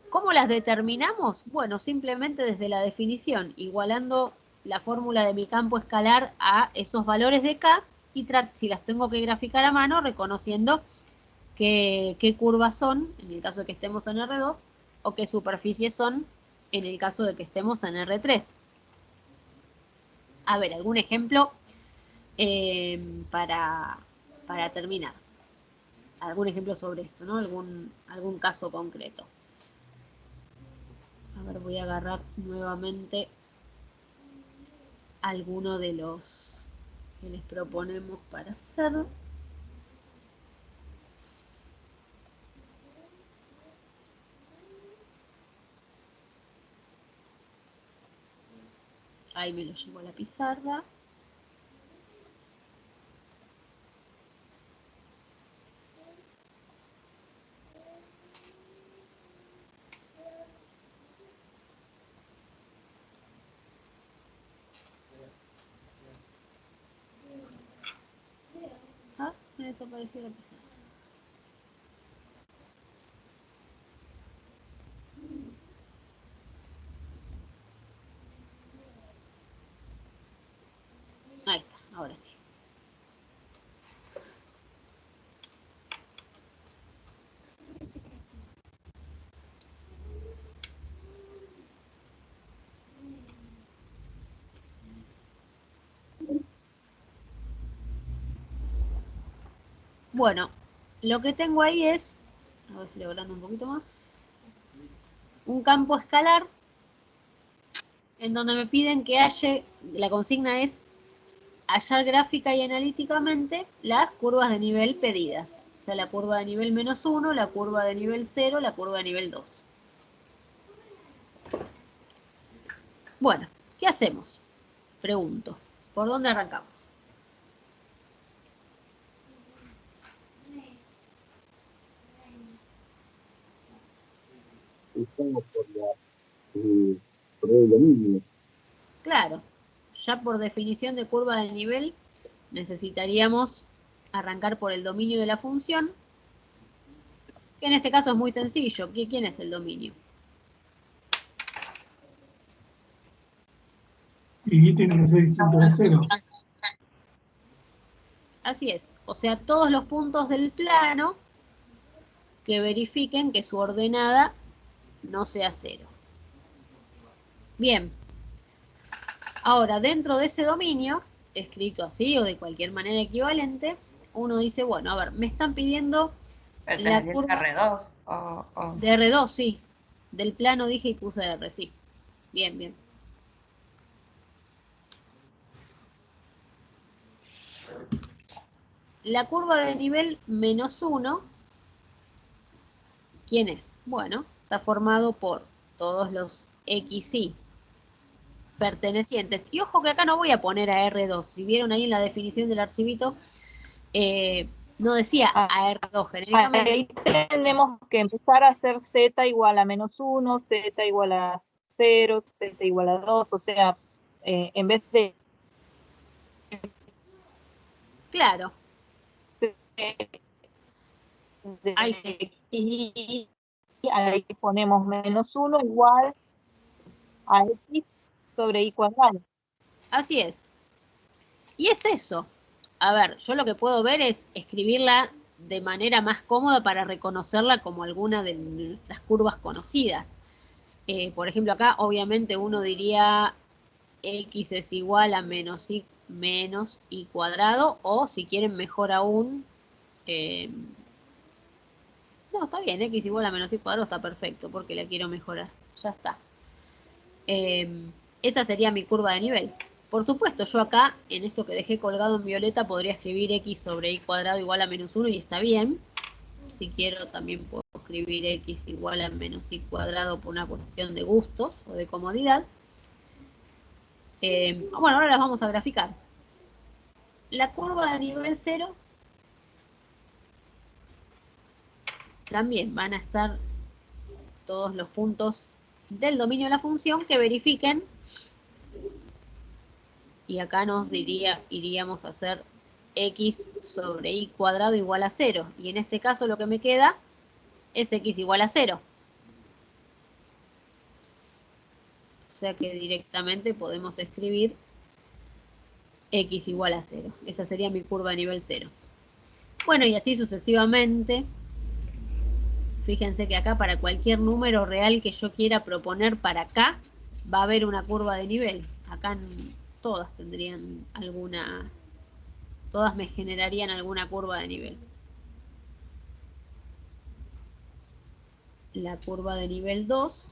¿Cómo las determinamos? Bueno, simplemente desde la definición, igualando la fórmula de mi campo escalar a esos valores de K, y si las tengo que graficar a mano, reconociendo qué curvas son, en el caso de que estemos en R2, o qué superficies son, en el caso de que estemos en R3. A ver, algún ejemplo para terminar. Algún ejemplo sobre esto, ¿no? Algún caso concreto. A ver, voy a agarrar nuevamente alguno de los que les proponemos para hacer. Ahí me lo llevo a la pizarra. Ah, me desapareció la pizarra. Ahí está, ahora sí. Bueno, lo que tengo ahí es, a ver si lo agrando un poquito más, un campo escalar en donde me piden que la consigna es hallar gráfica y analíticamente las curvas de nivel pedidas. O sea, la curva de nivel -1, la curva de nivel 0, la curva de nivel 2. Bueno, ¿qué hacemos? Pregunto, ¿por dónde arrancamos? Estamos por el dominio. Claro, ya por definición de curva de nivel necesitaríamos arrancar por el dominio de la función, que en este caso es muy sencillo. ¿Quién es el dominio? Y tiene que ser distinto de 0. Así es, o sea, todos los puntos del plano que verifiquen que su ordenada no sea 0. Bien, ahora dentro de ese dominio, escrito así o de cualquier manera equivalente, uno dice, bueno, a ver, me están pidiendo la curva R2 o... de R2, sí. Del plano dije y puse R, sí. Bien, bien. La curva de nivel -1, ¿quién es? Bueno, está formado por todos los XY pertenecientes. Y ojo que acá no voy a poner a R2. Si vieron ahí en la definición del archivito, no decía a R2 genéricamente. Ahí tenemos que empezar a hacer Z igual a -1, Z igual a 0, Z igual a 2, o sea, en vez de... Claro. Ahí sí. Y ahí ponemos -1 igual a X sobre Y cuadrado. Así es. Y es eso. A ver, yo lo que puedo ver es escribirla de manera más cómoda para reconocerla como alguna de nuestras curvas conocidas. Por ejemplo, acá obviamente uno diría X es igual a menos y cuadrado, o si quieren mejor aún, no, está bien, X igual a menos y cuadrado está perfecto, porque la quiero mejorar, ya está. Esa sería mi curva de nivel. Por supuesto, yo acá, en esto que dejé colgado en violeta, podría escribir X sobre Y cuadrado igual a -1 y está bien. Si quiero, también puedo escribir X igual a menos Y cuadrado por una cuestión de gustos o de comodidad. Bueno, ahora las vamos a graficar. La curva de nivel 0 también van a estar todos los puntos del dominio de la función que verifiquen Y acá iríamos a hacer x sobre y cuadrado igual a 0. Y en este caso lo que me queda es x igual a 0. O sea que directamente podemos escribir x igual a 0. Esa sería mi curva de nivel 0. Bueno, y así sucesivamente. Fíjense que acá para cualquier número real que yo quiera proponer para acá, va a haber una curva de nivel. Acá todas tendrían alguna, todas me generarían alguna curva de nivel. La curva de nivel 2.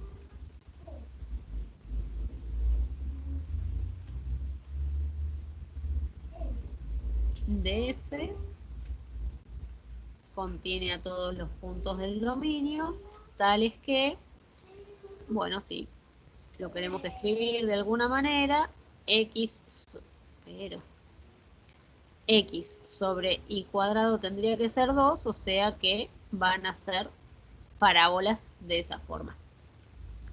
De f contiene a todos los puntos del dominio, tales que, bueno, si lo queremos escribir de alguna manera, x sobre y cuadrado tendría que ser 2, o sea que van a ser parábolas de esa forma.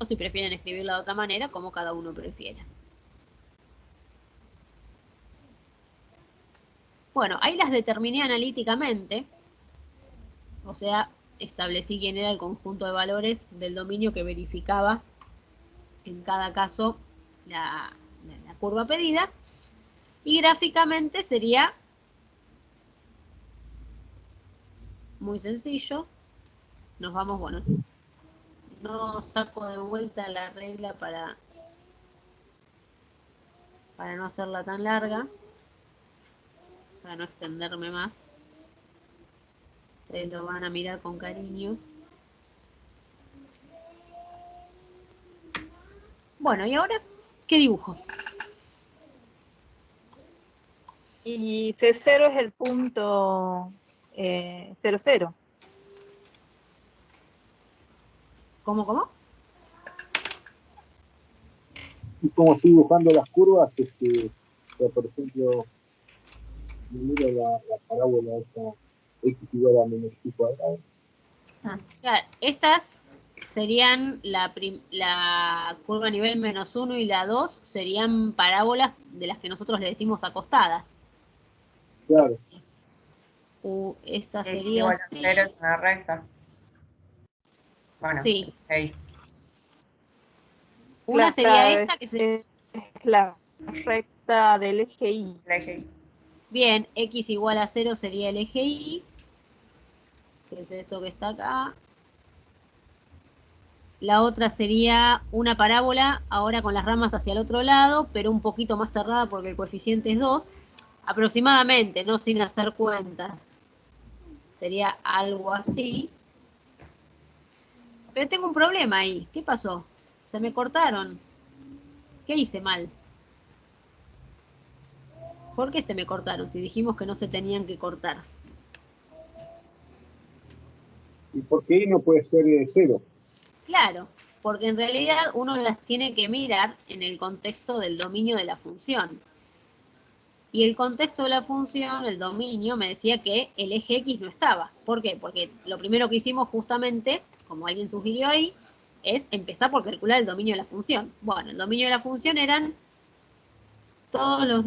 O si prefieren escribirla de otra manera, como cada uno prefiera. Bueno, ahí las determiné analíticamente, o sea, establecí quién era el conjunto de valores del dominio que verificaba en cada caso la curva pedida, y gráficamente sería muy sencillo. Nos vamos, bueno, no saco de vuelta la regla para no hacerla tan larga, para no extenderme más. Ustedes lo van a mirar con cariño. Bueno, y ahora, ¿qué dibujo? Y C0 es el punto 0, 0. ¿Cómo? Y como así dibujando las curvas, o sea, por ejemplo, mira la parábola esta x igual a menos y cuadrado. O sea, estas serían la curva a nivel -1 y la 2 serían parábolas de las que nosotros le decimos acostadas. Claro. Esta X sería igual a así. 0 es una recta. Bueno, Sí. ahí. Una sería esta que es la recta del eje Y. El eje Y. Bien, x igual a 0 sería el eje Y, que es esto que está acá. La otra sería una parábola, ahora con las ramas hacia el otro lado, pero un poquito más cerrada porque el coeficiente es 2. Aproximadamente, no sin hacer cuentas. Sería algo así. Pero tengo un problema ahí. ¿Qué pasó? Se me cortaron. ¿Qué hice mal? ¿Por qué se me cortaron? Si dijimos que no se tenían que cortar. ¿Y por qué Y no puede ser 0? Claro, porque en realidad uno las tiene que mirar en el contexto del dominio de la función. Y el contexto de la función, el dominio, me decía que el eje X no estaba. ¿Por qué? Porque lo primero que hicimos justamente, como alguien sugirió ahí, es empezar por calcular el dominio de la función. Bueno, el dominio de la función eran todos los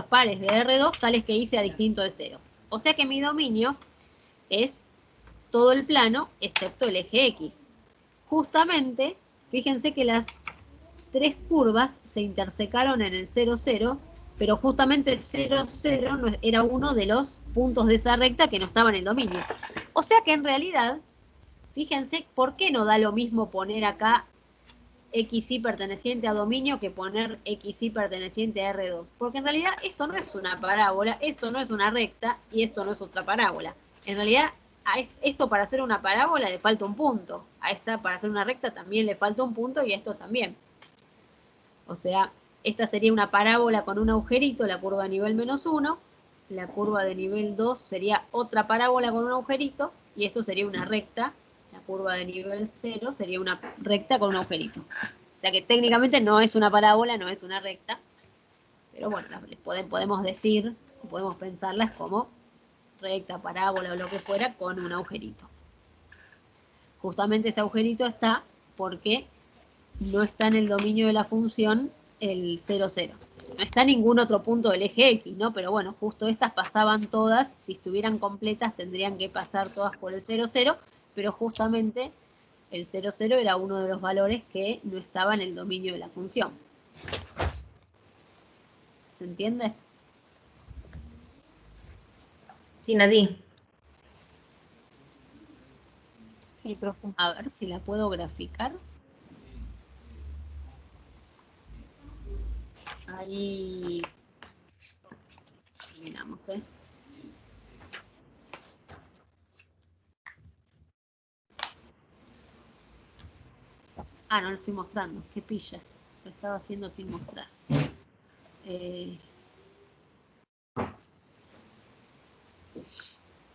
pares de R2 tales que Y sea distinto de 0. O sea que mi dominio es todo el plano excepto el eje X. Justamente, fíjense que las tres curvas se intersecaron en el 0, 0, pero justamente 0, 0 era uno de los puntos de esa recta que no estaba en el dominio. O sea que en realidad, fíjense, ¿por qué no da lo mismo poner acá XY perteneciente a dominio que poner XY perteneciente a R2? Porque en realidad esto no es una parábola, esto no es una recta y esto no es otra parábola. En realidad, a esto para hacer una parábola le falta un punto. A esta para hacer una recta también le falta un punto y a esto también. O sea, esta sería una parábola con un agujerito, la curva de nivel -1. La curva de nivel 2 sería otra parábola con un agujerito. Y esto sería una recta. La curva de nivel 0 sería una recta con un agujerito. O sea que técnicamente no es una parábola, no es una recta. Pero bueno, podemos decir, podemos pensarlas como recta, parábola o lo que fuera con un agujerito. Justamente ese agujerito está porque no está en el dominio de la función el 0, 0. No está ningún otro punto del eje X, ¿no? Pero bueno, justo estas pasaban todas, si estuvieran completas tendrían que pasar todas por el 0, 0, pero justamente el 0, 0 era uno de los valores que no estaba en el dominio de la función. ¿Se entiende? Sí, Nadine. Sí, profe. A ver si la puedo graficar. Ahí miramos, Ah, no lo estoy mostrando, qué pilla. Lo estaba haciendo sin mostrar.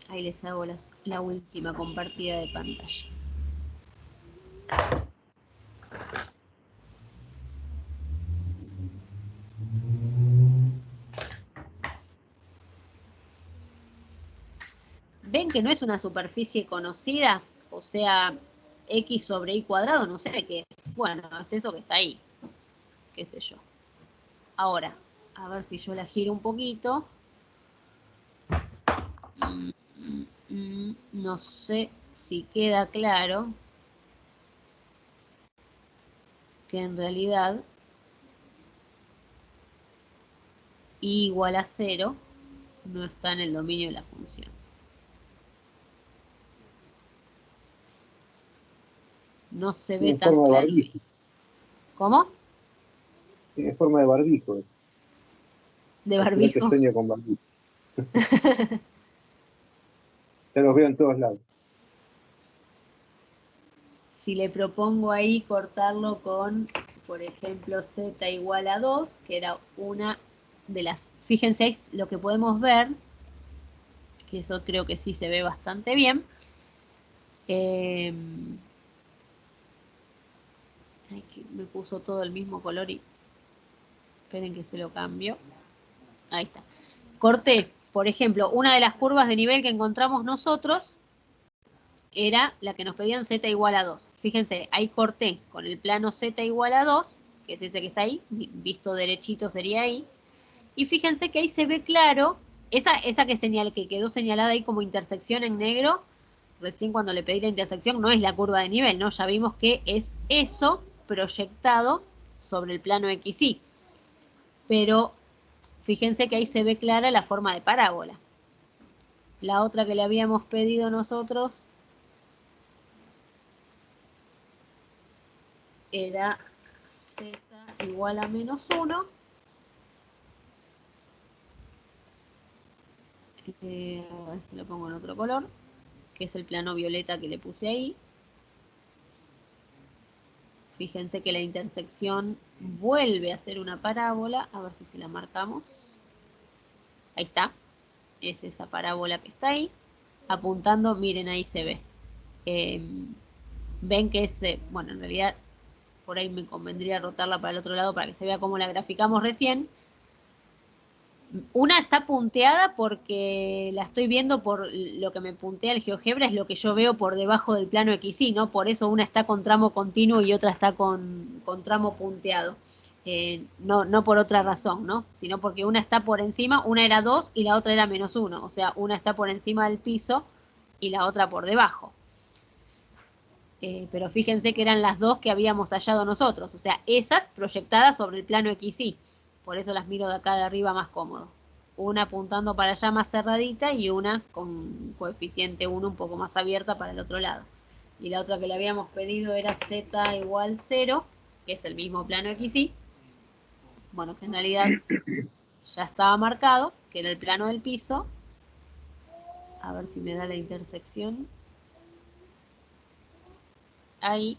Ahí les hago la última compartida de pantalla. ¿Ven que no es una superficie conocida? O sea, x sobre y cuadrado, no sé qué es. Bueno, es eso que está ahí. Qué sé yo. Ahora, a ver si yo la giro un poquito. No sé si queda claro que en realidad y igual a 0 no está en el dominio de la función. No se ve Tiene tan forma de claro. barbijo. ¿Cómo? Tiene forma de barbijo. De Al final te barbijo. sueño con barbijo. Ya los veo en todos lados. Si le propongo ahí cortarlo con, por ejemplo, z igual a 2, que era una de las... Fíjense ahí lo que podemos ver, que eso creo que sí se ve bastante bien. Ay, que me puso todo el mismo color y... Esperen que se lo cambio. Ahí está. Corté, por ejemplo, una de las curvas de nivel que encontramos nosotros era la que nos pedían z igual a 2. Fíjense, ahí corté con el plano z igual a 2, que es ese que está ahí, visto derechito sería ahí. Y fíjense que ahí se ve claro, esa que quedó señalada ahí como intersección en negro, recién cuando le pedí la intersección, no es la curva de nivel, ¿no? Ya vimos que es eso proyectado sobre el plano XY. Pero fíjense que ahí se ve clara la forma de parábola. La otra que le habíamos pedido nosotros era z igual a menos 1. A ver si lo pongo en otro color, que es el plano violeta que le puse ahí. Fíjense que la intersección vuelve a ser una parábola. A ver si se la marcamos. Ahí está. Es esa parábola que está ahí. Apuntando, miren, ahí se ve. Ven que es, bueno, en realidad por ahí me convendría rotarla para el otro lado para que se vea cómo la graficamos recién. Una está punteada porque la estoy viendo por lo que me puntea el GeoGebra, es lo que yo veo por debajo del plano XY, ¿no? Por eso una está con tramo continuo y otra está con tramo punteado. No por otra razón, ¿no? Sino porque una está por encima, una era 2 y la otra era menos 1. O sea, una está por encima del piso y la otra por debajo. Pero fíjense que eran las dos que habíamos hallado nosotros. O sea, esas proyectadas sobre el plano XY. Por eso las miro de acá de arriba más cómodo. Una apuntando para allá más cerradita y una con coeficiente 1 un poco más abierta para el otro lado. Y la otra que le habíamos pedido era z igual 0, que es el mismo plano XY. Bueno, que en realidad ya estaba marcado, que era el plano del piso. A ver si me da la intersección. Ahí.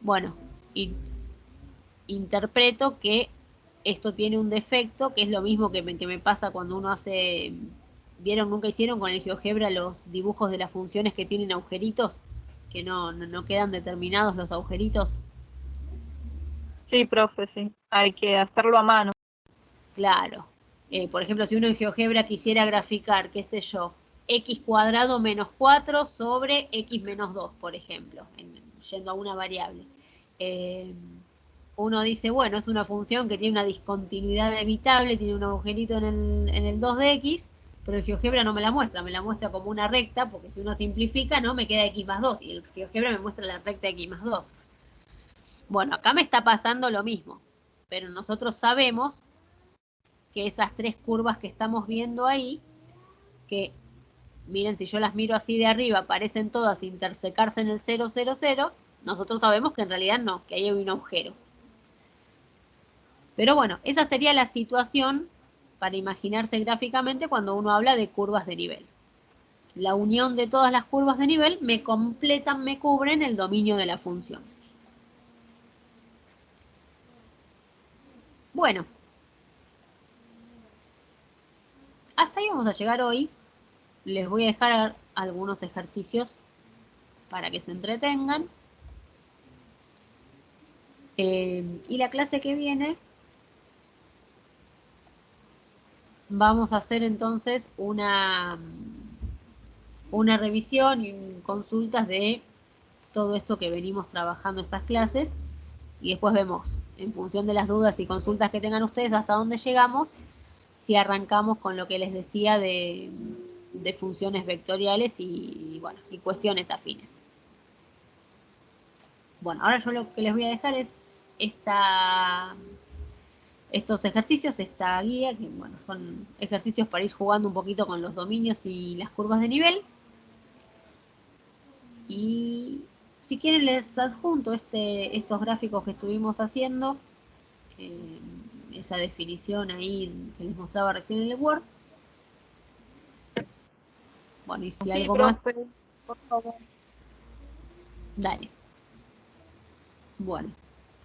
Bueno, y interpreto que esto tiene un defecto, que es lo mismo que me pasa cuando uno hace... ¿Vieron? Nunca hicieron con el GeoGebra los dibujos de las funciones que tienen agujeritos, que no quedan determinados los agujeritos. Sí, profe, sí. Hay que hacerlo a mano. Claro. Por ejemplo, si uno en GeoGebra quisiera graficar, qué sé yo, x cuadrado menos 4 sobre x menos 2, por ejemplo, yendo a una variable. uno dice, bueno, es una función que tiene una discontinuidad evitable, tiene un agujerito en el 2 de x, pero el GeoGebra no me la muestra como una recta, porque si uno simplifica, ¿no? Me queda x más 2, y el GeoGebra me muestra la recta x más 2. Bueno, acá me está pasando lo mismo, pero nosotros sabemos que esas tres curvas que estamos viendo ahí, que miren, si yo las miro así de arriba, parecen todas intersecarse en el 0, 0, 0, nosotros sabemos que en realidad no, que ahí hay un agujero. Pero bueno, esa sería la situación para imaginarse gráficamente cuando uno habla de curvas de nivel. La unión de todas las curvas de nivel me completan, me cubren el dominio de la función. Bueno, hasta ahí vamos a llegar hoy. Les voy a dejar algunos ejercicios para que se entretengan. Y la clase que viene vamos a hacer entonces una revisión y consultas de todo esto que venimos trabajando estas clases, y después vemos, en función de las dudas y consultas que tengan ustedes, hasta dónde llegamos, si arrancamos con lo que les decía de funciones vectoriales y bueno, y cuestiones afines. Bueno, ahora yo lo que les voy a dejar es estos ejercicios, esta guía, que bueno, son ejercicios para ir jugando un poquito con los dominios y las curvas de nivel. Y si quieren les adjunto estos gráficos que estuvimos haciendo, esa definición ahí que les mostraba recién en el Word. Bueno, y si Sí, algo profe, más, por favor. dale. Bueno,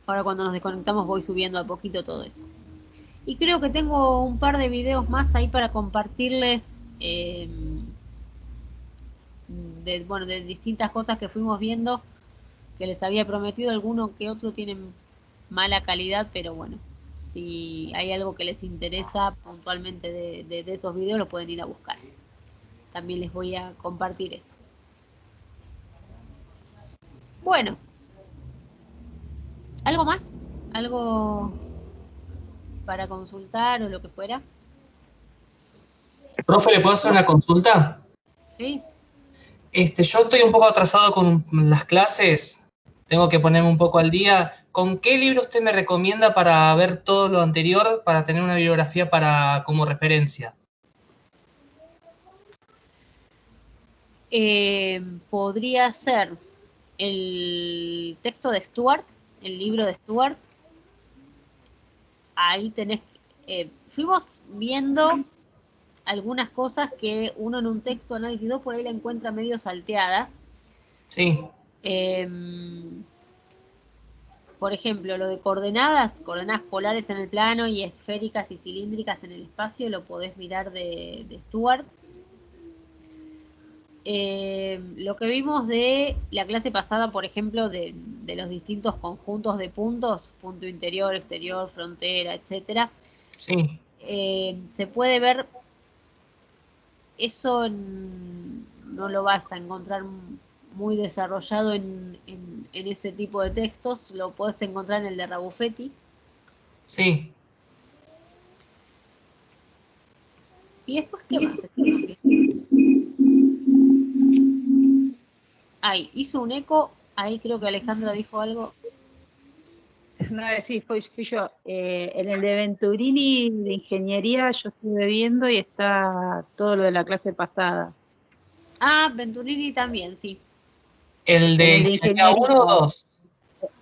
ahora cuando nos desconectamos voy subiendo a poquito todo eso. Y creo que tengo un par de videos más ahí para compartirles de distintas cosas que fuimos viendo, que les había prometido. Alguno que otro tienen mala calidad, pero bueno, si hay algo que les interesa puntualmente de esos videos, lo pueden ir a buscar. También les voy a compartir eso. Bueno, ¿algo más? ¿Algo para consultar o lo que fuera? Profe, ¿le puedo hacer una consulta? Sí. Yo estoy un poco atrasado con las clases, tengo que ponerme un poco al día. ¿Con qué libro usted me recomienda para ver todo lo anterior, para tener una bibliografía como referencia? Podría ser el texto de Stuart, el libro de Stuart. Ahí tenés, fuimos viendo algunas cosas que uno en un texto análisis 2 por ahí la encuentra medio salteada. Sí. Por ejemplo, lo de coordenadas polares en el plano y esféricas y cilíndricas en el espacio, lo podés mirar de Stuart. Lo que vimos de la clase pasada, por ejemplo, de los distintos conjuntos de puntos, punto interior, exterior, frontera, etcétera. Sí. Se puede ver, eso no lo vas a encontrar muy desarrollado en ese tipo de textos, lo puedes encontrar en el de Rabuffetti. Sí. Y después, ¿qué más? Ay, hizo un eco, ahí creo que Alejandra dijo algo. No, sí, fui yo. En el de Venturini de ingeniería yo estuve viendo y está todo lo de la clase pasada. Ah, Venturini también, sí. ¿El de ingeniería 1 o 2?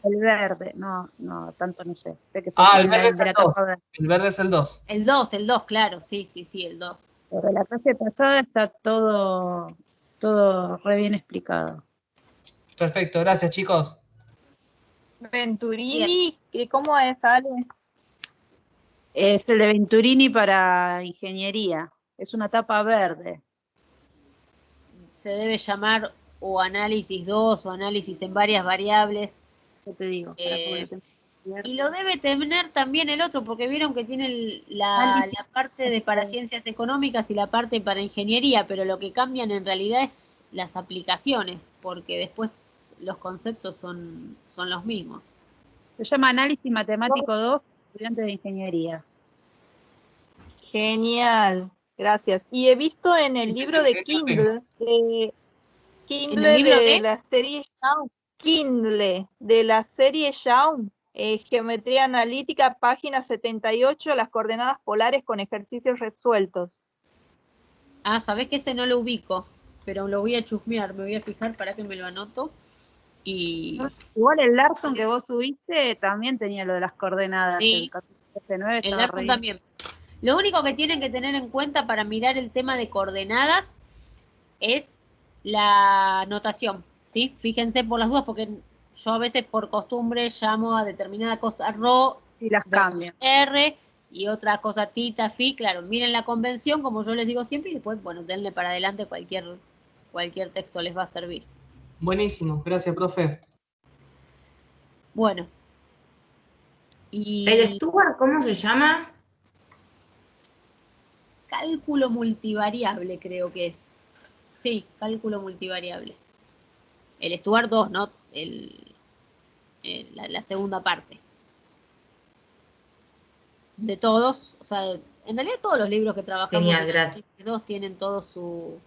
El verde, no, tanto no sé. Sé que El verde es el 2. El verde es el 2. El 2, claro, sí, el 2. Pero la clase pasada está todo re bien explicado. Perfecto, gracias chicos. Venturini, ¿cómo es, Ale? Es el de Venturini para ingeniería. Es una tapa verde. Se debe llamar o análisis 2 o análisis en varias variables. ¿Qué te digo? Y lo debe tener también el otro, porque vieron que tiene la parte de para ciencias económicas y la parte para ingeniería, pero lo que cambian en realidad es las aplicaciones, porque después los conceptos son los mismos. Se llama Análisis Matemático 2, estudiantes de ingeniería. Genial, gracias. Y he visto en el libro de Kindle, ¿En el libro de de? la serie Shaun, Kindle, de la serie Shaun, Geometría Analítica, página 78, las coordenadas polares con ejercicios resueltos. Ah, sabés que ese no lo ubico, pero lo voy a chusmear, me voy a fijar para que me lo anoto. Y Igual el Larson que vos subiste también tenía lo de las coordenadas. sí, El capítulo 9 el estaba Larson re bien. también. Lo único que tienen que tener en cuenta para mirar el tema de coordenadas es la notación, ¿sí? Fíjense por las dudas, porque yo a veces por costumbre llamo a determinada cosa rho Y las versus cambian. R y otra cosa tita, phi. Claro, miren la convención, como yo les digo siempre, y después, bueno, denle para adelante, cualquier texto les va a servir. Buenísimo, gracias, profe. Bueno. Y ¿El Stuart cómo se llama? cálculo multivariable creo que es. Sí, cálculo multivariable. El Stuart 2, ¿no? La segunda parte. De todos, o sea, en realidad todos los libros que trabajamos Genial, en gracias. Análisis 2 tienen todo su...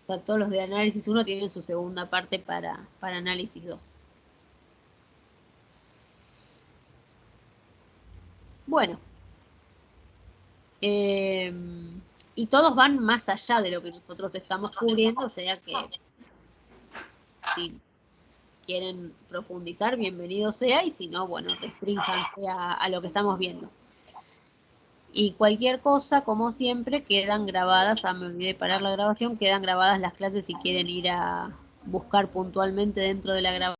O sea, todos los de Análisis 1 tienen su segunda parte para Análisis 2. Bueno. Y todos van más allá de lo que nosotros estamos cubriendo, o sea que si quieren profundizar, bienvenido sea, y si no, bueno, restrínjanse a lo que estamos viendo. Y cualquier cosa, como siempre, quedan grabadas, me olvidé de parar la grabación, quedan grabadas las clases si quieren ir a buscar puntualmente dentro de la grabación